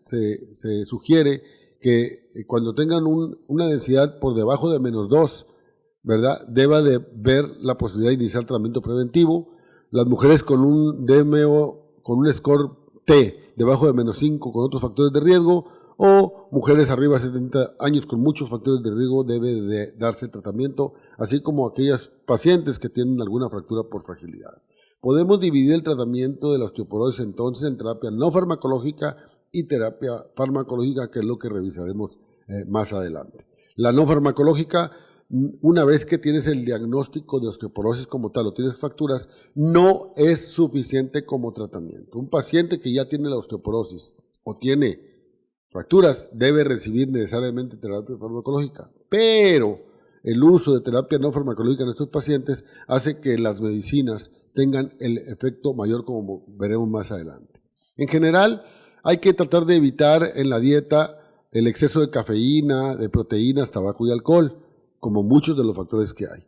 se sugiere que cuando tengan una densidad por debajo de menos 2, ¿verdad?, deba de ver la posibilidad de iniciar tratamiento preventivo. Las mujeres con un DMO, con un score T debajo de menos 5 con otros factores de riesgo, o mujeres arriba de 70 años con muchos factores de riesgo, debe de darse tratamiento, así como aquellas pacientes que tienen alguna fractura por fragilidad. Podemos dividir el tratamiento de la osteoporosis entonces en terapia no farmacológica y terapia farmacológica, que es lo que revisaremos más adelante. La no farmacológica, una vez que tienes el diagnóstico de osteoporosis como tal o tienes fracturas, no es suficiente como tratamiento. Un paciente que ya tiene la osteoporosis o tiene fracturas debe recibir necesariamente terapia farmacológica, pero el uso de terapia no farmacológica en estos pacientes hace que las medicinas tengan el efecto mayor, como veremos más adelante. En general, hay que tratar de evitar en la dieta el exceso de cafeína, de proteínas, tabaco y alcohol, como muchos de los factores que hay.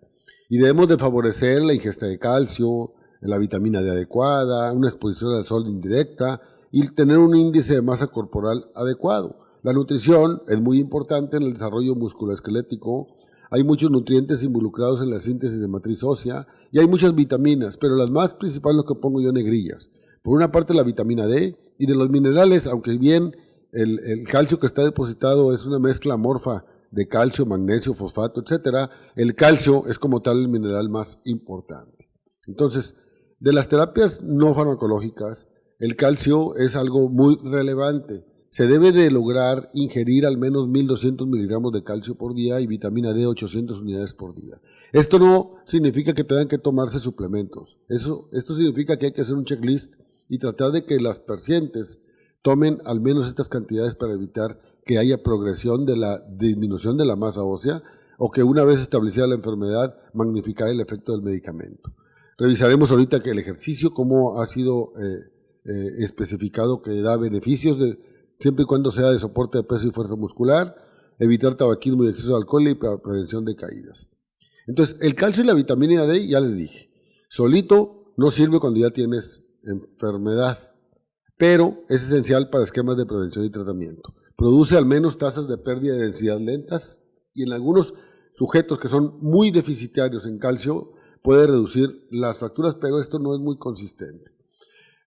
Y debemos de favorecer la ingesta de calcio, la vitamina D adecuada, una exposición al sol indirecta y tener un índice de masa corporal adecuado. La nutrición es muy importante en el desarrollo musculoesquelético. Hay muchos nutrientes involucrados en la síntesis de matriz ósea y hay muchas vitaminas, pero las más principales las que pongo yo en negrillas. Por una parte la vitamina D, y de los minerales, aunque bien el calcio que está depositado es una mezcla amorfa de calcio, magnesio, fosfato, etcétera, el calcio es como tal el mineral más importante. Entonces, de las terapias no farmacológicas, el calcio es algo muy relevante. Se debe de lograr ingerir al menos 1.200 miligramos de calcio por día y vitamina D 800 unidades por día. Esto no significa que tengan que tomarse suplementos. Esto significa que hay que hacer un checklist y tratar de que las pacientes tomen al menos estas cantidades para evitar que haya progresión de la disminución de la masa ósea o que una vez establecida la enfermedad magnificar el efecto del medicamento. Revisaremos ahorita que el ejercicio, cómo ha sido especificado que da beneficios siempre y cuando sea de soporte de peso y fuerza muscular, evitar tabaquismo y exceso de alcohol y prevención de caídas. Entonces, el calcio y la vitamina D, ya les dije, solito no sirve cuando ya tienes enfermedad, pero es esencial para esquemas de prevención y tratamiento. Produce al menos tasas de pérdida de densidad lentas y en algunos sujetos que son muy deficitarios en calcio puede reducir las fracturas, pero esto no es muy consistente.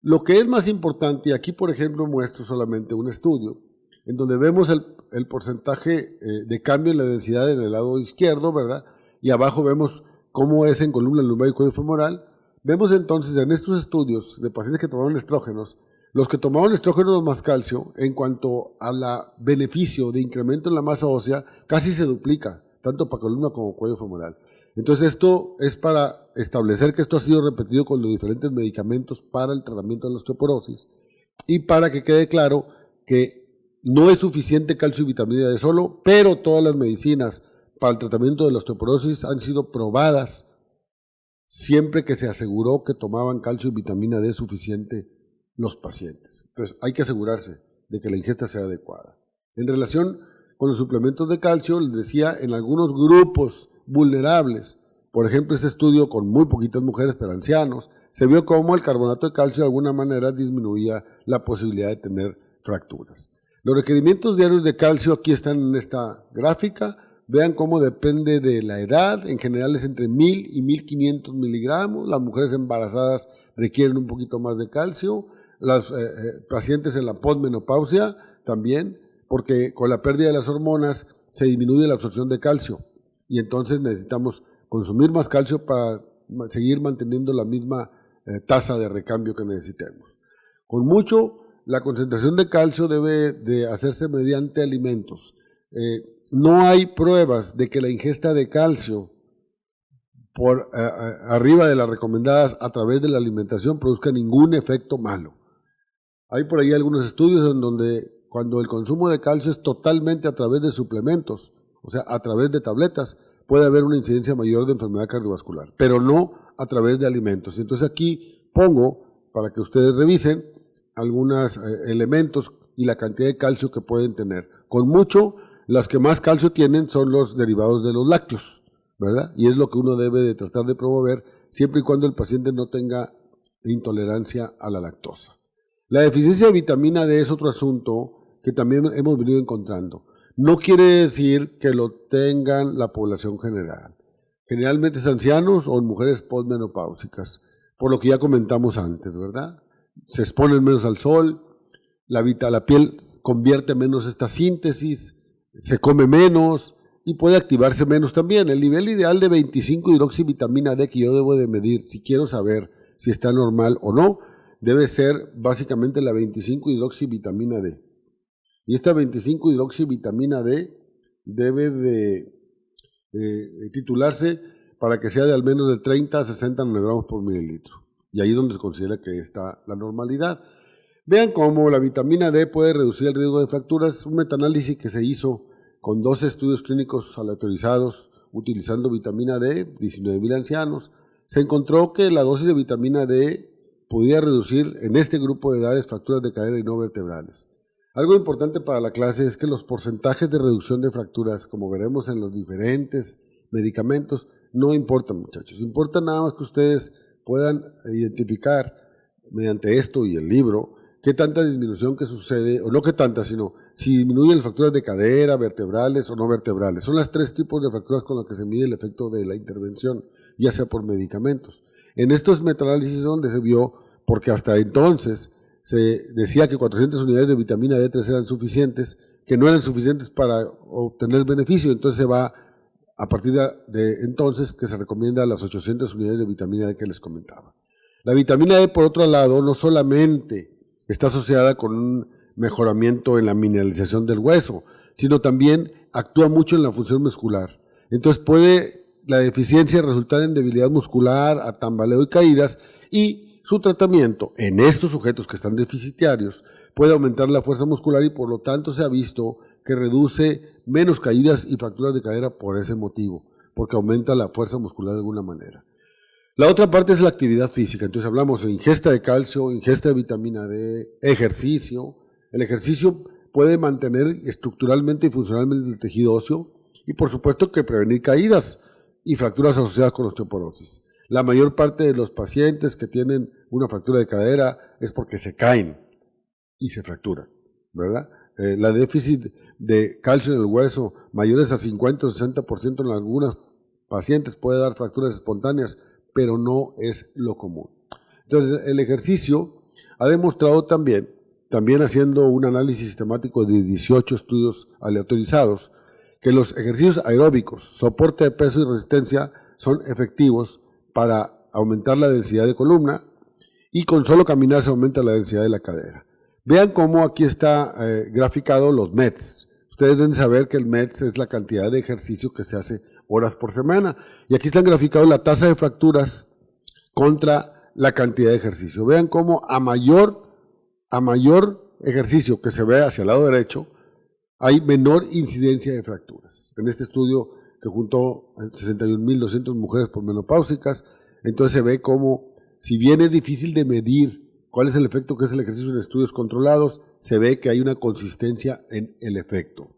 Lo que es más importante, y aquí por ejemplo muestro solamente un estudio, en donde vemos el porcentaje de cambio en la densidad en el lado izquierdo, ¿verdad? Y abajo vemos cómo es en columna lumbar y cuello femoral, Vemos entonces en estos estudios de pacientes que tomaban estrógenos, los que tomaban estrógenos más calcio, en cuanto a la beneficio de incremento en la masa ósea, casi se duplica, tanto para columna como cuello femoral. Entonces esto es para establecer que esto ha sido repetido con los diferentes medicamentos para el tratamiento de la osteoporosis y para que quede claro que no es suficiente calcio y vitamina D solo, pero todas las medicinas para el tratamiento de la osteoporosis han sido probadas siempre que se aseguró que tomaban calcio y vitamina D suficiente los pacientes. Entonces hay que asegurarse de que la ingesta sea adecuada. En relación con los suplementos de calcio, les decía, en algunos grupos vulnerables, por ejemplo, este estudio con muy poquitas mujeres, pero ancianos, se vio cómo el carbonato de calcio de alguna manera disminuía la posibilidad de tener fracturas. Los requerimientos diarios de calcio aquí están en esta gráfica. Vean cómo depende de la edad, en general es entre 1000 y 1500 miligramos. Las mujeres embarazadas requieren un poquito más de calcio. Las pacientes en la posmenopausia también, porque con la pérdida de las hormonas se disminuye la absorción de calcio y entonces necesitamos consumir más calcio para seguir manteniendo la misma tasa de recambio que necesitemos. Con mucho, la concentración de calcio debe de hacerse mediante alimentos. No hay pruebas de que la ingesta de calcio por arriba de las recomendadas a través de la alimentación produzca ningún efecto malo. Hay por ahí algunos estudios en donde cuando el consumo de calcio es totalmente a través de suplementos, o sea, a través de tabletas, puede haber una incidencia mayor de enfermedad cardiovascular, pero no a través de alimentos. Entonces aquí pongo, para que ustedes revisen, algunos elementos y la cantidad de calcio que pueden tener. Con mucho, las que más calcio tienen son los derivados de los lácteos, ¿verdad? Y es lo que uno debe de tratar de promover siempre y cuando el paciente no tenga intolerancia a la lactosa. La deficiencia de vitamina D es otro asunto que también hemos venido encontrando. No quiere decir que lo tengan la población general. Generalmente es ancianos o en mujeres posmenopáusicas, por lo que ya comentamos antes, ¿verdad? Se exponen menos al sol, la piel convierte menos esta síntesis, se come menos y puede activarse menos también. El nivel ideal de 25 hidroxivitamina D que yo debo de medir si quiero saber si está normal o no, debe ser básicamente la 25 hidroxivitamina D. Y esta 25 hidroxivitamina D debe de titularse para que sea de al menos de 30 a 60 nanogramos por mililitro. Y ahí es donde se considera que está la normalidad. Vean cómo la vitamina D puede reducir el riesgo de fracturas. Un metaanálisis que se hizo con 12 estudios clínicos aleatorizados utilizando vitamina D, 19,000 ancianos, se encontró que la dosis de vitamina D podía reducir en este grupo de edades fracturas de cadera y no vertebrales. Algo importante para la clase es que los porcentajes de reducción de fracturas, como veremos en los diferentes medicamentos, no importan, muchachos. Importa nada más que ustedes puedan identificar mediante esto y el libro qué tanta disminución que sucede, o no qué tanta, sino si disminuyen las fracturas de cadera, vertebrales o no vertebrales. Son los 3 tipos de fracturas con los que se mide el efecto de la intervención, ya sea por medicamentos. En estos metaanálisis donde se vio, porque hasta entonces se decía que 400 unidades de vitamina D3 eran suficientes, que no eran suficientes para obtener beneficio, entonces se va a partir de entonces que se recomienda las 800 unidades de vitamina D que les comentaba. La vitamina D, por otro lado, no solamente está asociada con un mejoramiento en la mineralización del hueso, sino también actúa mucho en la función muscular. Entonces puede la deficiencia resultar en debilidad muscular, atambaleo y caídas, y su tratamiento en estos sujetos que están deficitarios puede aumentar la fuerza muscular y por lo tanto se ha visto que reduce menos caídas y fracturas de cadera por ese motivo, porque aumenta la fuerza muscular de alguna manera. La otra parte es la actividad física, entonces hablamos de ingesta de calcio, ingesta de vitamina D, ejercicio. El ejercicio puede mantener estructuralmente y funcionalmente el tejido óseo y por supuesto que prevenir caídas y fracturas asociadas con osteoporosis. La mayor parte de los pacientes que tienen una fractura de cadera es porque se caen y se fracturan, ¿verdad? La déficit de calcio en el hueso mayores a 50 o 60% en algunos pacientes puede dar fracturas espontáneas, pero no es lo común. Entonces, el ejercicio ha demostrado también haciendo un análisis sistemático de 18 estudios aleatorizados, que los ejercicios aeróbicos, soporte de peso y resistencia son efectivos para aumentar la densidad de columna, y con solo caminar se aumenta la densidad de la cadera. Vean cómo aquí está graficado los METs. Ustedes deben saber que el METs es la cantidad de ejercicio que se hace horas por semana. Y aquí están graficados la tasa de fracturas contra la cantidad de ejercicio. Vean cómo a mayor ejercicio que se ve hacia el lado derecho, hay menor incidencia de fracturas. En este estudio que juntó 61.200 mujeres posmenopáusicas, entonces se ve cómo, si bien es difícil de medir cuál es el efecto que es el ejercicio en estudios controlados, se ve que hay una consistencia en el efecto.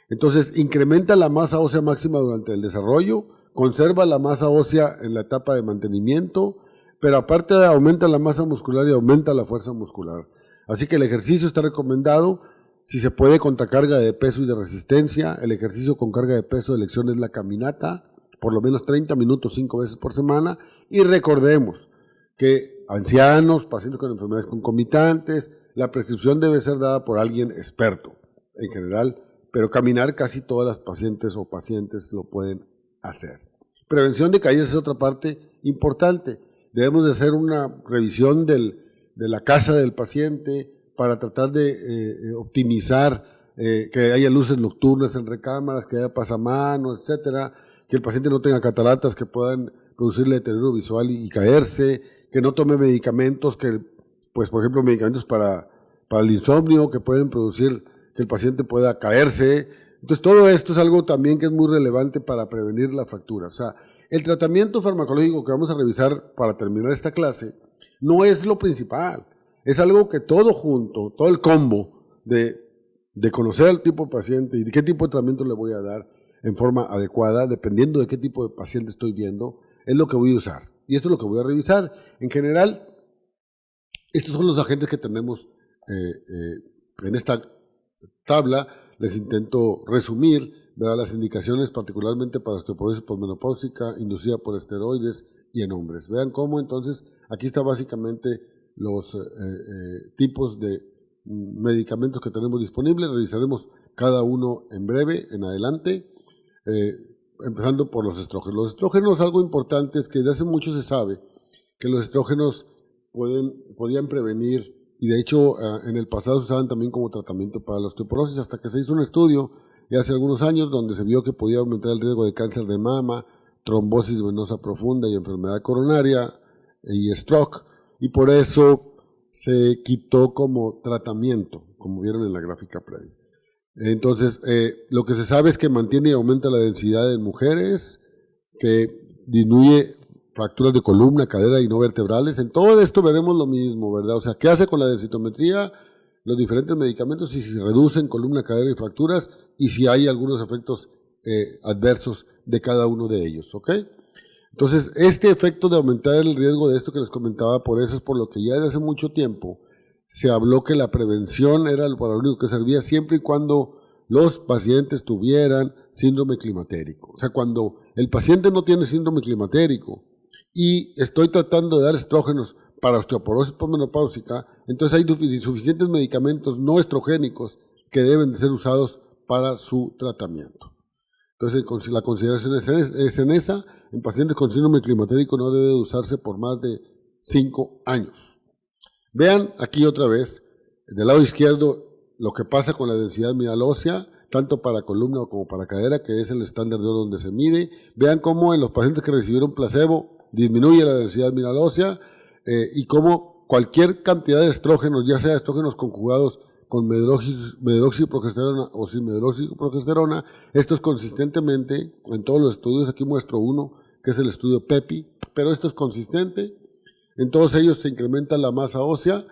Entonces, incrementa la masa ósea máxima durante el desarrollo, conserva la masa ósea en la etapa de mantenimiento, pero aparte aumenta la masa muscular y aumenta la fuerza muscular. Así que el ejercicio está recomendado, si se puede, contra carga de peso y de resistencia. El ejercicio con carga de peso de elección es la caminata, por lo menos 30 minutos 5 veces por semana. Y recordemos que ancianos, pacientes con enfermedades concomitantes, la prescripción debe ser dada por alguien experto en general, pero caminar casi todas las pacientes o pacientes lo pueden hacer. Prevención de caídas es otra parte importante. Debemos de hacer una revisión de la casa del paciente para tratar de optimizar que haya luces nocturnas en recámaras, que haya pasamanos, etcétera, que el paciente no tenga cataratas que puedan producirle deterioro visual y caerse, que no tome medicamentos pues por ejemplo, medicamentos para el insomnio que pueden producir que el paciente pueda caerse. Entonces, todo esto es algo también que es muy relevante para prevenir la fractura. O sea, el tratamiento farmacológico que vamos a revisar para terminar esta clase no es lo principal. Es algo que todo junto, todo el combo de conocer al tipo de paciente y de qué tipo de tratamiento le voy a dar en forma adecuada, dependiendo de qué tipo de paciente estoy viendo, es lo que voy a usar. Y esto es lo que voy a revisar. En general, estos son los agentes que tenemos en esta tabla. Les intento resumir, ¿verdad?, las indicaciones particularmente para osteoporosis posmenopáusica inducida por esteroides y en hombres. Vean cómo entonces aquí está básicamente los tipos de medicamentos que tenemos disponibles. Revisaremos cada uno en breve, en adelante, empezando por los estrógenos. Los estrógenos, algo importante es que desde hace mucho se sabe que los estrógenos podían prevenir, y de hecho en el pasado se usaban también como tratamiento para la osteoporosis, hasta que se hizo un estudio ya hace algunos años donde se vio que podía aumentar el riesgo de cáncer de mama, trombosis venosa profunda y enfermedad coronaria y stroke, y por eso se quitó como tratamiento, como vieron en la gráfica previa. Entonces, lo que se sabe es que mantiene y aumenta la densidad en mujeres, que disminuye fracturas de columna, cadera y no vertebrales. En todo esto veremos lo mismo, ¿verdad? O sea, ¿qué hace con la densitometría? Los diferentes medicamentos, y si se reducen columna, cadera y fracturas, y si hay algunos efectos adversos de cada uno de ellos, ¿ok? Entonces, este efecto de aumentar el riesgo de esto que les comentaba, por eso es por lo que ya desde hace mucho tiempo se habló que la prevención era para lo único que servía, siempre y cuando los pacientes tuvieran síndrome climatérico. O sea, cuando el paciente no tiene síndrome climatérico y estoy tratando de dar estrógenos para osteoporosis posmenopáusica, entonces hay suficientes medicamentos no estrogénicos que deben de ser usados para su tratamiento. Entonces, la consideración es en esa. En pacientes con síndrome climatérico no debe de usarse por más de 5 años. Vean aquí otra vez, del lado izquierdo, lo que pasa con la densidad mineral ósea, tanto para columna como para cadera, que es el estándar de oro donde se mide. Vean cómo en los pacientes que recibieron placebo disminuye la densidad mineral ósea y cómo cualquier cantidad de estrógenos, ya sea estrógenos conjugados con medroxiprogesterona o sin medroxiprogesterona, esto es consistentemente en todos los estudios. Aquí muestro uno, que es el estudio PEPI, pero esto es consistente. En todos ellos se incrementa la masa ósea.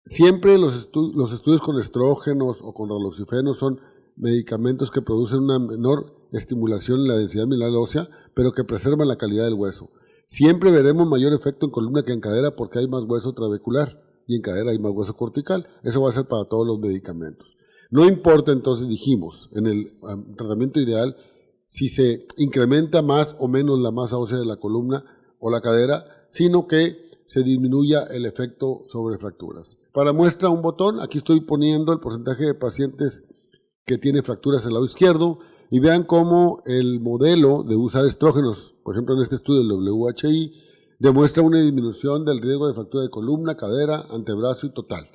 Siempre los estudios con estrógenos o con raloxifeno son medicamentos que producen una menor estimulación en la densidad mineral ósea, pero que preservan la calidad del hueso. Siempre veremos mayor efecto en columna que en cadera porque hay más hueso trabecular y en cadera hay más hueso cortical. Eso va a ser para todos los medicamentos. No importa, entonces dijimos, en el tratamiento ideal, si se incrementa más o menos la masa ósea de la columna o la cadera, sino que se disminuya el efecto sobre fracturas. Para muestra un botón, aquí estoy poniendo el porcentaje de pacientes que tienen fracturas al lado izquierdo, y vean cómo el modelo de usar estrógenos, por ejemplo en este estudio del WHI, demuestra una disminución del riesgo de fractura de columna, cadera, antebrazo y total.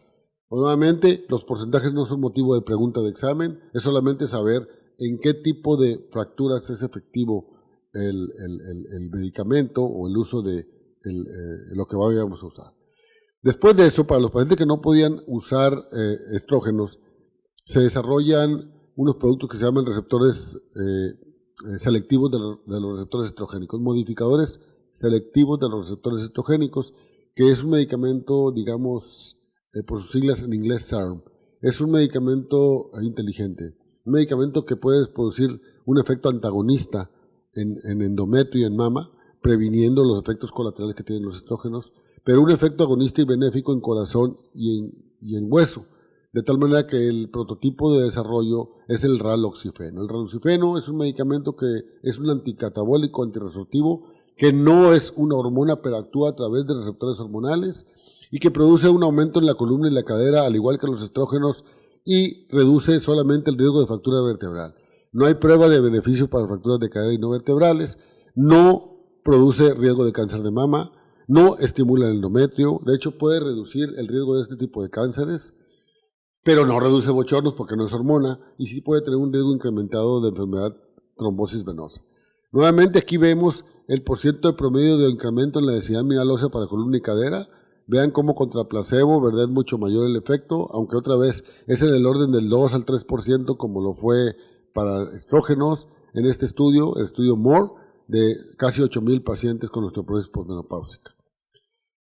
Nuevamente, los porcentajes no son motivo de pregunta de examen, es solamente saber en qué tipo de fracturas es efectivo el medicamento o el uso de lo que vayamos a usar. Después de eso, para los pacientes que no podían usar estrógenos, se desarrollan unos productos que se llaman receptores selectivos de los receptores estrogénicos, modificadores selectivos de los receptores estrogénicos, que es un medicamento, digamos, por sus siglas en inglés SARM. Es un medicamento inteligente, un medicamento que puede producir un efecto antagonista en endometrio y en mama, previniendo los efectos colaterales que tienen los estrógenos, pero un efecto agonista y benéfico en corazón y en hueso, de tal manera que el prototipo de desarrollo es el raloxifeno. El raloxifeno es un medicamento que es un anticatabólico antirresortivo, que no es una hormona, pero actúa a través de receptores hormonales y que produce un aumento en la columna y la cadera, al igual que los estrógenos, y reduce solamente el riesgo de fractura vertebral. No hay prueba de beneficio para fracturas de cadera y no vertebrales, no produce riesgo de cáncer de mama, no estimula el endometrio, de hecho puede reducir el riesgo de este tipo de cánceres, pero no reduce bochornos porque no es hormona y sí puede tener un riesgo incrementado de enfermedad trombosis venosa. Nuevamente aquí vemos el porciento de promedio de incremento en la densidad mineral ósea para columna y cadera. Vean cómo contra placebo, ¿verdad? Es mucho mayor el efecto, aunque otra vez es en el orden del 2 al 3% como lo fue para estrógenos en este estudio, el estudio MORE, de casi 8,000 pacientes con osteoporosis posmenopáusica.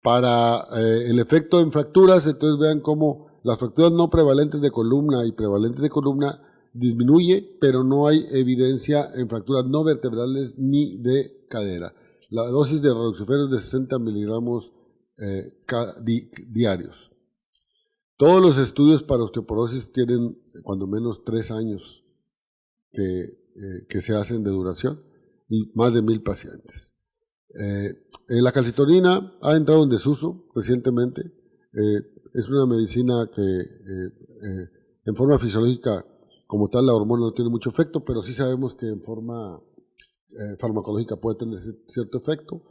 Para el efecto en fracturas, entonces vean cómo las fracturas no prevalentes de columna y prevalentes de columna disminuye, pero no hay evidencia en fracturas no vertebrales ni de cadera. La dosis de raloxifeno es de 60 miligramos diarios. Todos los estudios para osteoporosis tienen cuando menos 3 años que se hacen de duración y más de 1,000 pacientes. La calcitonina ha entrado en desuso recientemente. Es una medicina que en forma fisiológica como tal la hormona no tiene mucho efecto, pero sí sabemos que en forma farmacológica puede tener cierto efecto.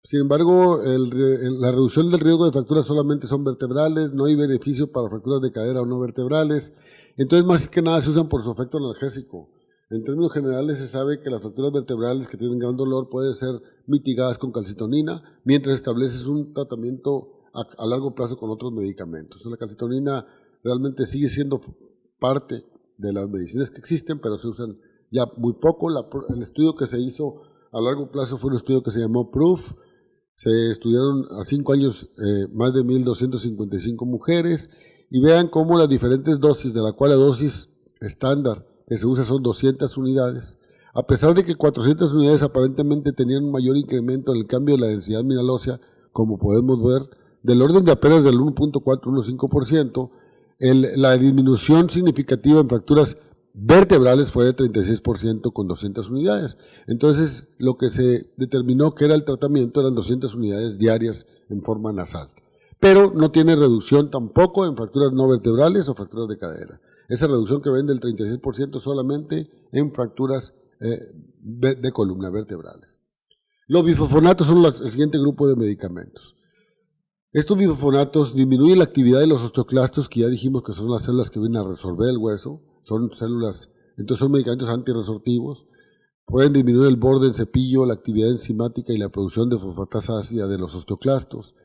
Sin embargo, la reducción del riesgo de fracturas solamente son vertebrales, no hay beneficio para fracturas de cadera o no vertebrales, entonces más que nada se usan por su efecto analgésico. En términos generales se sabe que las fracturas vertebrales que tienen gran dolor pueden ser mitigadas con calcitonina, mientras estableces un tratamiento a largo plazo con otros medicamentos. La calcitonina realmente sigue siendo parte de las medicinas que existen, pero se usan ya muy poco. El estudio que se hizo a largo plazo fue un estudio que se llamó PROOF. Se estudiaron a 5 años más de 1,255 mujeres y vean cómo las diferentes dosis, de la cual la dosis estándar que se usa son 200 unidades, a pesar de que 400 unidades aparentemente tenían un mayor incremento en el cambio de la densidad mineral ósea, como podemos ver, del orden de apenas del 1.4-1.5%, la disminución significativa en fracturas vertebrales fue de 36% con 200 unidades. Entonces, lo que se determinó que era el tratamiento eran 200 unidades diarias en forma nasal. Pero no tiene reducción tampoco en fracturas no vertebrales o fracturas de cadera. Esa reducción que ven del 36% solamente en fracturas de columna vertebrales. Los bifosfonatos son el siguiente grupo de medicamentos. Estos bifosfonatos disminuyen la actividad de los osteoclastos, que ya dijimos que son las células que vienen a resolver el hueso, son células, entonces son medicamentos antirresortivos, pueden disminuir el borde en cepillo, la actividad enzimática y la producción de fosfatasa ácida de los osteoclastos.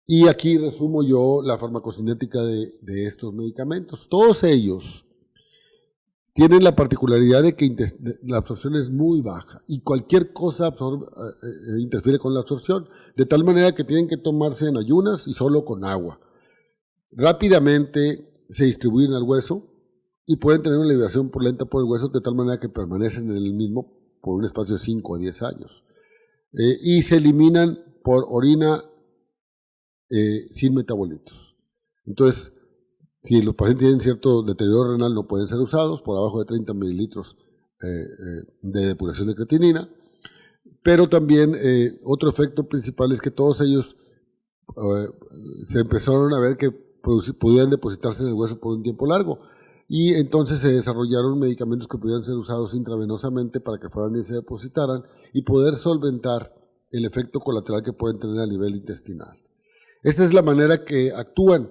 Y aquí resumo yo la farmacocinética de estos medicamentos. Todos ellos tienen la particularidad de que la absorción es muy baja y cualquier cosa interfiere con la absorción, de tal manera que tienen que tomarse en ayunas y solo con agua. Rápidamente se distribuyen al hueso y pueden tener una liberación lenta por el hueso, de tal manera que permanecen en el mismo por un espacio de 5 a 10 años. Y se eliminan por orina sin metabolitos. Entonces, si los pacientes tienen cierto deterioro renal, no pueden ser usados por abajo de 30 mililitros de depuración de creatinina. Pero también otro efecto principal es que todos ellos se empezaron a ver que podían depositarse en el hueso por un tiempo largo. Y entonces se desarrollaron medicamentos que podían ser usados intravenosamente para que fueran y se depositaran y poder solventar el efecto colateral que pueden tener a nivel intestinal. Esta es la manera que actúan.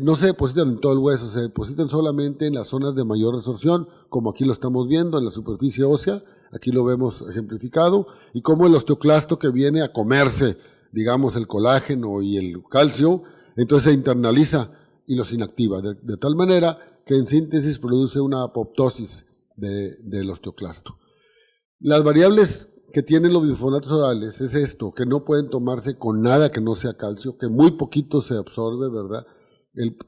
No se depositan en todo el hueso, se depositan solamente en las zonas de mayor resorción, como aquí lo estamos viendo en la superficie ósea, aquí lo vemos ejemplificado, y como el osteoclasto que viene a comerse, digamos, el colágeno y el calcio, entonces se internaliza y los inactiva, de tal manera que en síntesis produce una apoptosis del osteoclasto. Las variables que tienen los bifosfonatos orales es esto, que no pueden tomarse con nada que no sea calcio, que muy poquito se absorbe, ¿verdad?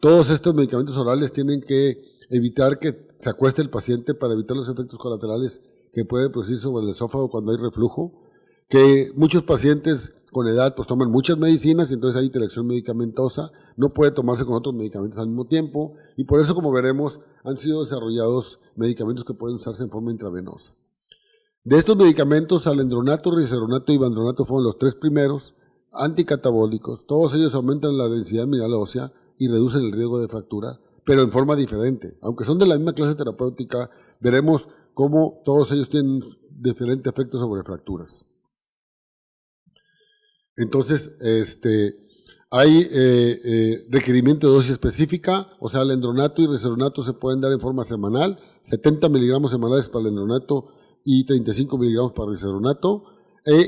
Todos estos medicamentos orales tienen que evitar que se acueste el paciente para evitar los efectos colaterales que puede producir sobre el esófago cuando hay reflujo, que muchos pacientes con edad pues toman muchas medicinas y entonces hay interacción medicamentosa, no puede tomarse con otros medicamentos al mismo tiempo y por eso, como veremos, han sido desarrollados medicamentos que pueden usarse en forma intravenosa. De estos medicamentos, alendronato, risperonato y vandronato fueron los tres primeros, anticatabólicos. Todos ellos aumentan la densidad mineral ósea y reducen el riesgo de fractura, pero en forma diferente. Aunque son de la misma clase terapéutica, veremos cómo todos ellos tienen diferente efecto sobre fracturas. Entonces, hay requerimiento de dosis específica, o sea, alendronato y risperonato se pueden dar en forma semanal, 70 miligramos semanales para alendronato y 35 miligramos para risperonato,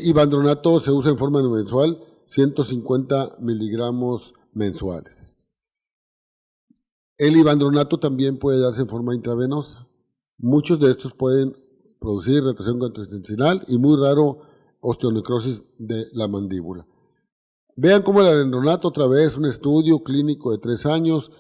y vandronato se usa en forma mensual, 150 miligramos mensuales. El ivandronato también puede darse en forma intravenosa. Muchos de estos pueden producir irritación gastrointestinal y muy raro osteonecrosis de la mandíbula. Vean cómo el alendronato, otra vez un estudio clínico de 3 años,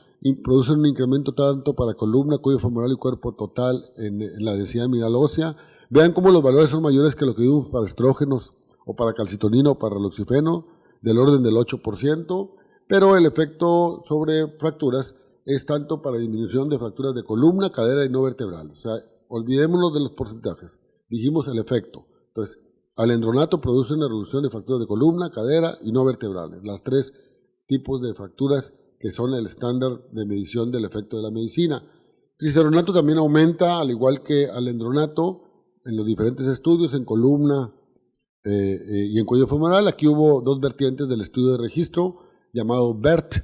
produce un incremento tanto para columna, cuello femoral y cuerpo total en la densidad mineral ósea. Vean cómo los valores son mayores que lo que vimos para estrógenos o para calcitonina o para raloxifeno, del orden del 8%, pero el efecto sobre fracturas es tanto para disminución de fracturas de columna, cadera y no vertebral. O sea, olvidémonos de los porcentajes. Dijimos el efecto. Entonces, alendronato produce una reducción de fracturas de columna, cadera y no vertebrales. Las 3 tipos de fracturas que son el estándar de medición del efecto de la medicina. Risperonato también aumenta, al igual que alendronato, en los diferentes estudios, en columna y en cuello femoral. Aquí hubo 2 vertientes del estudio de registro, llamado BERT,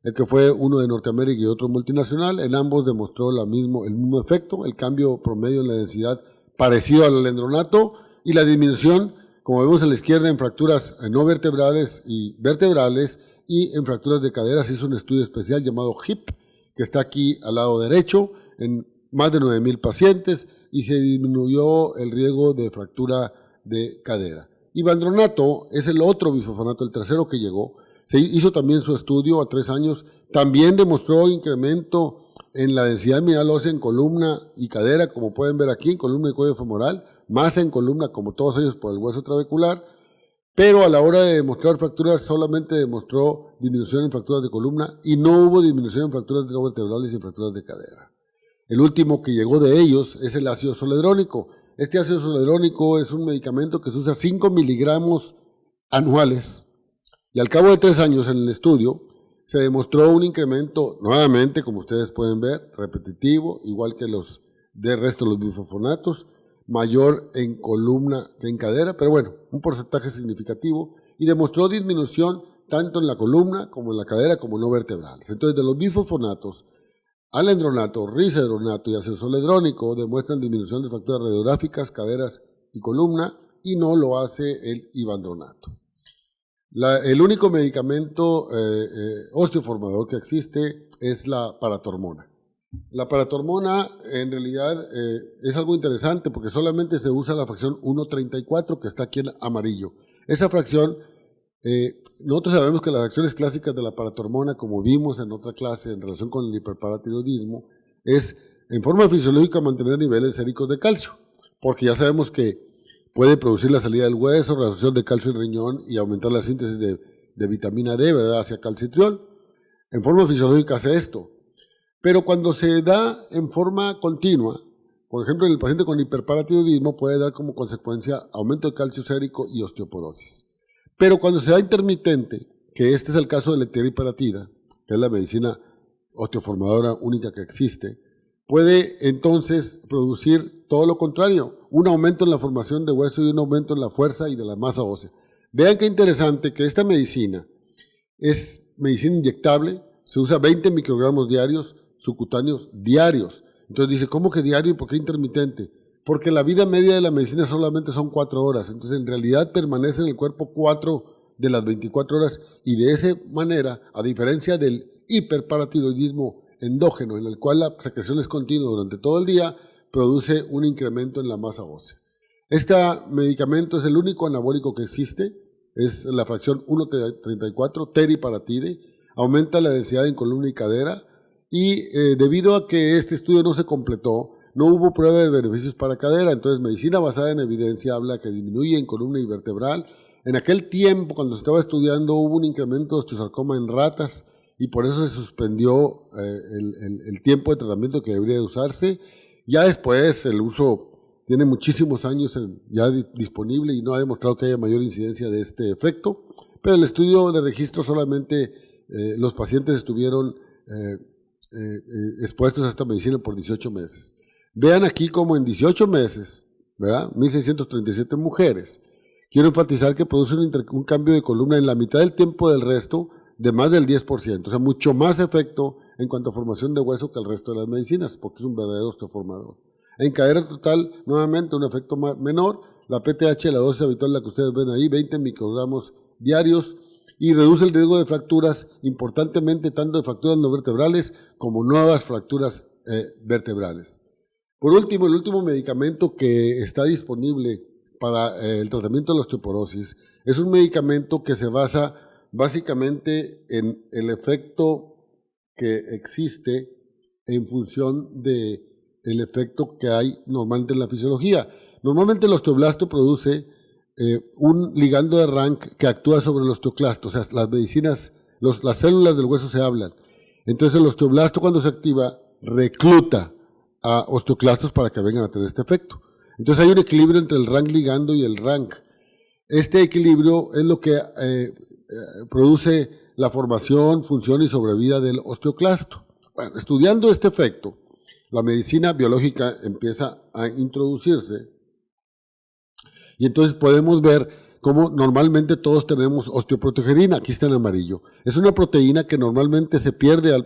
el que fue uno de Norteamérica y otro multinacional. En ambos demostró el mismo efecto, el cambio promedio en la densidad parecido al alendronato y la disminución, como vemos a la izquierda, en fracturas no vertebrales y vertebrales y en fracturas de cadera. Se hizo un estudio especial llamado HIP, que está aquí al lado derecho, en más de 9,000 pacientes y se disminuyó el riesgo de fractura de cadera. Y vandronato es el otro bifosfonato, el tercero que llegó. Se hizo también su estudio a 3 años, también demostró incremento en la densidad mineral ósea en columna y cadera, como pueden ver aquí, en columna y cuello femoral, más en columna, como todos ellos, por el hueso trabecular, pero a la hora de demostrar fracturas solamente demostró disminución en fracturas de columna y no hubo disminución en fracturas no vertebrales y en fracturas de cadera. El último que llegó de ellos es el ácido zoledrónico. Este ácido zoledrónico es un medicamento que se usa 5 miligramos anuales y al cabo de 3 años en el estudio se demostró un incremento, nuevamente, como ustedes pueden ver, repetitivo, igual que los del resto de los bifosfonatos, mayor en columna que en cadera, pero bueno, un porcentaje significativo, y demostró disminución tanto en la columna como en la cadera como no vertebrales. Entonces, de los bifosfonatos, alendronato, risperonato y ácido zoledrónico demuestran disminución de fracturas radiográficas, caderas y columna, y no lo hace el ivandronato. El único medicamento osteoformador que existe es la paratormona. La paratormona en realidad es algo interesante porque solamente se usa la fracción 1,34 que está aquí en amarillo. Esa fracción, nosotros sabemos que las acciones clásicas de la paratormona, como vimos en otra clase en relación con el hiperparatiroidismo, es en forma fisiológica mantener niveles séricos de calcio, porque ya sabemos que puede producir la salida del hueso, reabsorción de calcio en riñón y aumentar la síntesis de vitamina D, ¿verdad?, hacia calcitriol. En forma fisiológica hace esto. Pero cuando se da en forma continua, por ejemplo, en el paciente con hiperparatiroidismo puede dar como consecuencia aumento de calcio sérico y osteoporosis. Pero cuando se da intermitente, que este es el caso de la teriparatida, que es la medicina osteoformadora única que existe, puede entonces producir todo lo contrario, un aumento en la formación de hueso y un aumento en la fuerza y de la masa ósea. Vean qué interesante que esta medicina es medicina inyectable, se usa 20 microgramos diarios, subcutáneos diarios. Entonces dice, ¿cómo que diario y por qué intermitente? Porque la vida media de la medicina solamente son 4 horas, entonces en realidad permanece en el cuerpo 4 de las 24 horas y de esa manera, a diferencia del hiperparatiroidismo endógeno, en el cual la secreción es continua durante todo el día, produce un incremento en la masa ósea. Este medicamento es el único anabólico que existe, es la fracción 1,34, teriparatide, aumenta la densidad en columna y cadera y debido a que este estudio no se completó, no hubo prueba de beneficios para cadera, entonces medicina basada en evidencia habla que disminuye en columna y vertebral. En aquel tiempo, cuando se estaba estudiando, hubo un incremento de osteosarcoma en ratas y por eso se suspendió el tiempo de tratamiento que debería de usarse. Ya después el uso tiene muchísimos años ya disponible y no ha demostrado que haya mayor incidencia de este efecto, pero el estudio de registro solamente los pacientes estuvieron expuestos a esta medicina por 18 meses. Vean aquí como en 18 meses, ¿verdad? 1.637 mujeres. Quiero enfatizar que produce un cambio de columna en la mitad del tiempo del resto de más del 10%, o sea, mucho más efecto en cuanto a formación de hueso que el resto de las medicinas, porque es un verdadero osteoformador. En cadera total, nuevamente un efecto menor, la PTH, la dosis habitual, la que ustedes ven ahí, 20 microgramos diarios, y reduce el riesgo de fracturas, importantemente tanto de fracturas no vertebrales como nuevas fracturas vertebrales. Por último, el último medicamento que está disponible para el tratamiento de la osteoporosis es un medicamento que se basa básicamente en el efecto que existe en función del efecto que hay normalmente en la fisiología. Normalmente el osteoblasto produce un ligando de Rank que actúa sobre el osteoclasto, o sea, las medicinas, las células del hueso se hablan. Entonces el osteoblasto cuando se activa recluta a osteoclastos para que vengan a tener este efecto. Entonces hay un equilibrio entre el Rank ligando y el Rank. Este equilibrio es lo que produce la formación, función y sobrevida del osteoclasto. Bueno, estudiando este efecto, la medicina biológica empieza a introducirse y entonces podemos ver cómo normalmente todos tenemos osteoprotegerina, aquí está en amarillo. Es una proteína que normalmente se pierde al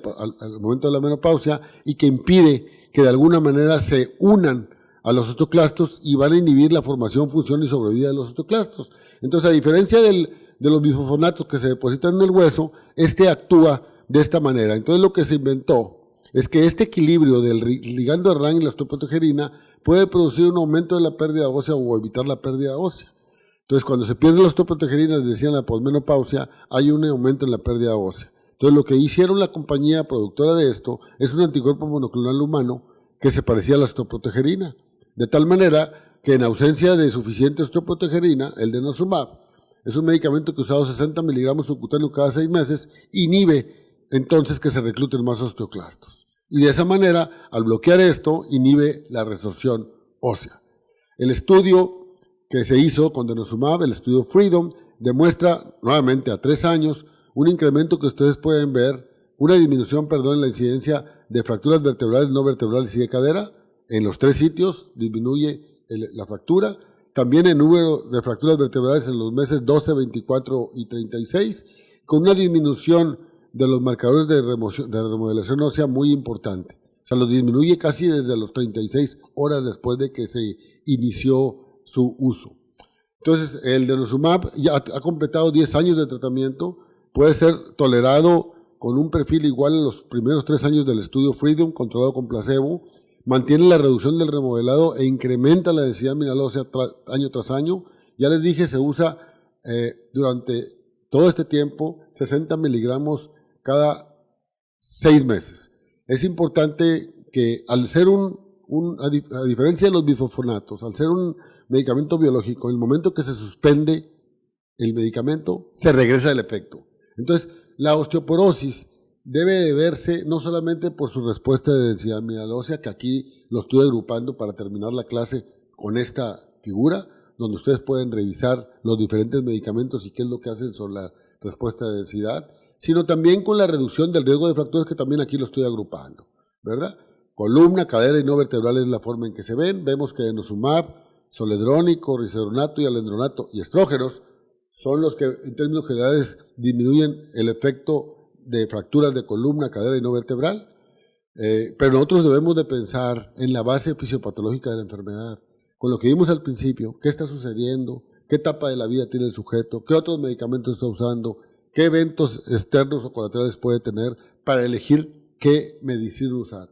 momento de la menopausia y que impide que de alguna manera se unan a los osteoclastos y van a inhibir la formación, función y sobrevida de los osteoclastos. Entonces, a diferencia de los bifosfonatos que se depositan en el hueso, este actúa de esta manera. Entonces, lo que se inventó es que este equilibrio del ligando de Rank y la osteoprotegerina puede producir un aumento de la pérdida ósea o evitar la pérdida ósea. Entonces, cuando se pierde la osteoprotegerina, les decía en la posmenopausia, hay un aumento en la pérdida ósea. Entonces, lo que hicieron la compañía productora de esto es un anticuerpo monoclonal humano que se parecía a la osteoprotegerina, de tal manera que en ausencia de suficiente osteoprotegerina, el denosumab es un medicamento que usado 60 miligramos subcutáneo cada 6 meses, inhibe entonces que se recluten más osteoclastos. Y de esa manera, al bloquear esto, inhibe la resorción ósea. El estudio que se hizo con denosumab, el estudio Freedom, demuestra nuevamente a 3 años un incremento que ustedes pueden ver, una disminución, en la incidencia de fracturas vertebrales, no vertebrales y de cadera. En los 3 sitios disminuye la fractura. También el número de fracturas vertebrales en los meses 12, 24 y 36, con una disminución de los marcadores de remodelación ósea muy importante. O sea, lo disminuye casi desde los 36 horas después de que se inició su uso. Entonces, el denosumab ya ha completado 10 años de tratamiento, puede ser tolerado con un perfil igual a los primeros 3 años del estudio Freedom, controlado con placebo, mantiene la reducción del remodelado e incrementa la densidad mineral ósea año tras año. Ya les dije, se usa durante todo este tiempo 60 miligramos cada 6 meses. Es importante que al ser a diferencia de los bifosfonatos, al ser un medicamento biológico, en el momento que se suspende el medicamento, se regresa el efecto. Entonces, la osteoporosis debe de verse no solamente por su respuesta de densidad mineral ósea, que aquí lo estoy agrupando para terminar la clase con esta figura, donde ustedes pueden revisar los diferentes medicamentos y qué es lo que hacen sobre la respuesta de densidad, sino también con la reducción del riesgo de fracturas, que también aquí lo estoy agrupando, ¿verdad? Columna, cadera y no vertebral es la forma en que se ven. Vemos que denosumab zoledrónico, risperonato y alendronato y estrógenos son los que en términos generales disminuyen el efecto de fracturas de columna, cadera y no vertebral. Pero nosotros debemos de pensar en la base fisiopatológica de la enfermedad, con lo que vimos al principio, qué está sucediendo, qué etapa de la vida tiene el sujeto, qué otros medicamentos está usando, qué eventos externos o colaterales puede tener para elegir qué medicina usar.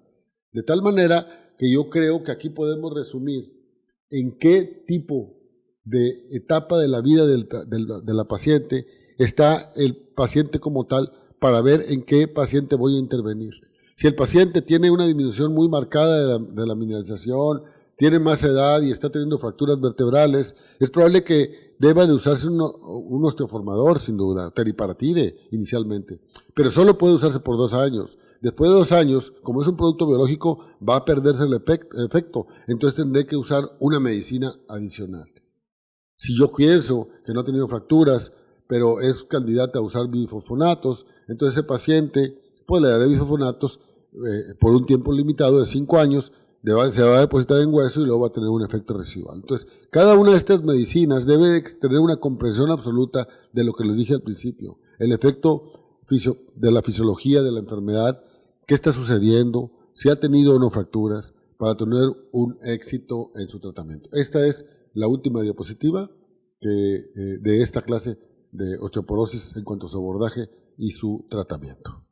De tal manera que yo creo que aquí podemos resumir en qué tipo de etapa de la vida de la paciente está el paciente como tal para ver en qué paciente voy a intervenir. Si el paciente tiene una disminución muy marcada de la mineralización, tiene más edad y está teniendo fracturas vertebrales, es probable que deba de usarse un osteoformador, sin duda, teriparatide inicialmente, pero solo puede usarse por 2 años. Después de 2 años, como es un producto biológico, va a perderse el efecto, entonces tendré que usar una medicina adicional. Si yo pienso que no ha tenido fracturas, pero es candidata a usar bifosfonatos, entonces ese paciente, pues le daré bifosfonatos por un tiempo limitado de 5 años, se va a depositar en hueso y luego va a tener un efecto residual. Entonces, cada una de estas medicinas debe tener una comprensión absoluta de lo que les dije al principio, el efecto de la fisiología de la enfermedad, qué está sucediendo, si ha tenido o no fracturas, para tener un éxito en su tratamiento. Esta es la última diapositiva de esta clase de osteoporosis en cuanto a su abordaje y su tratamiento.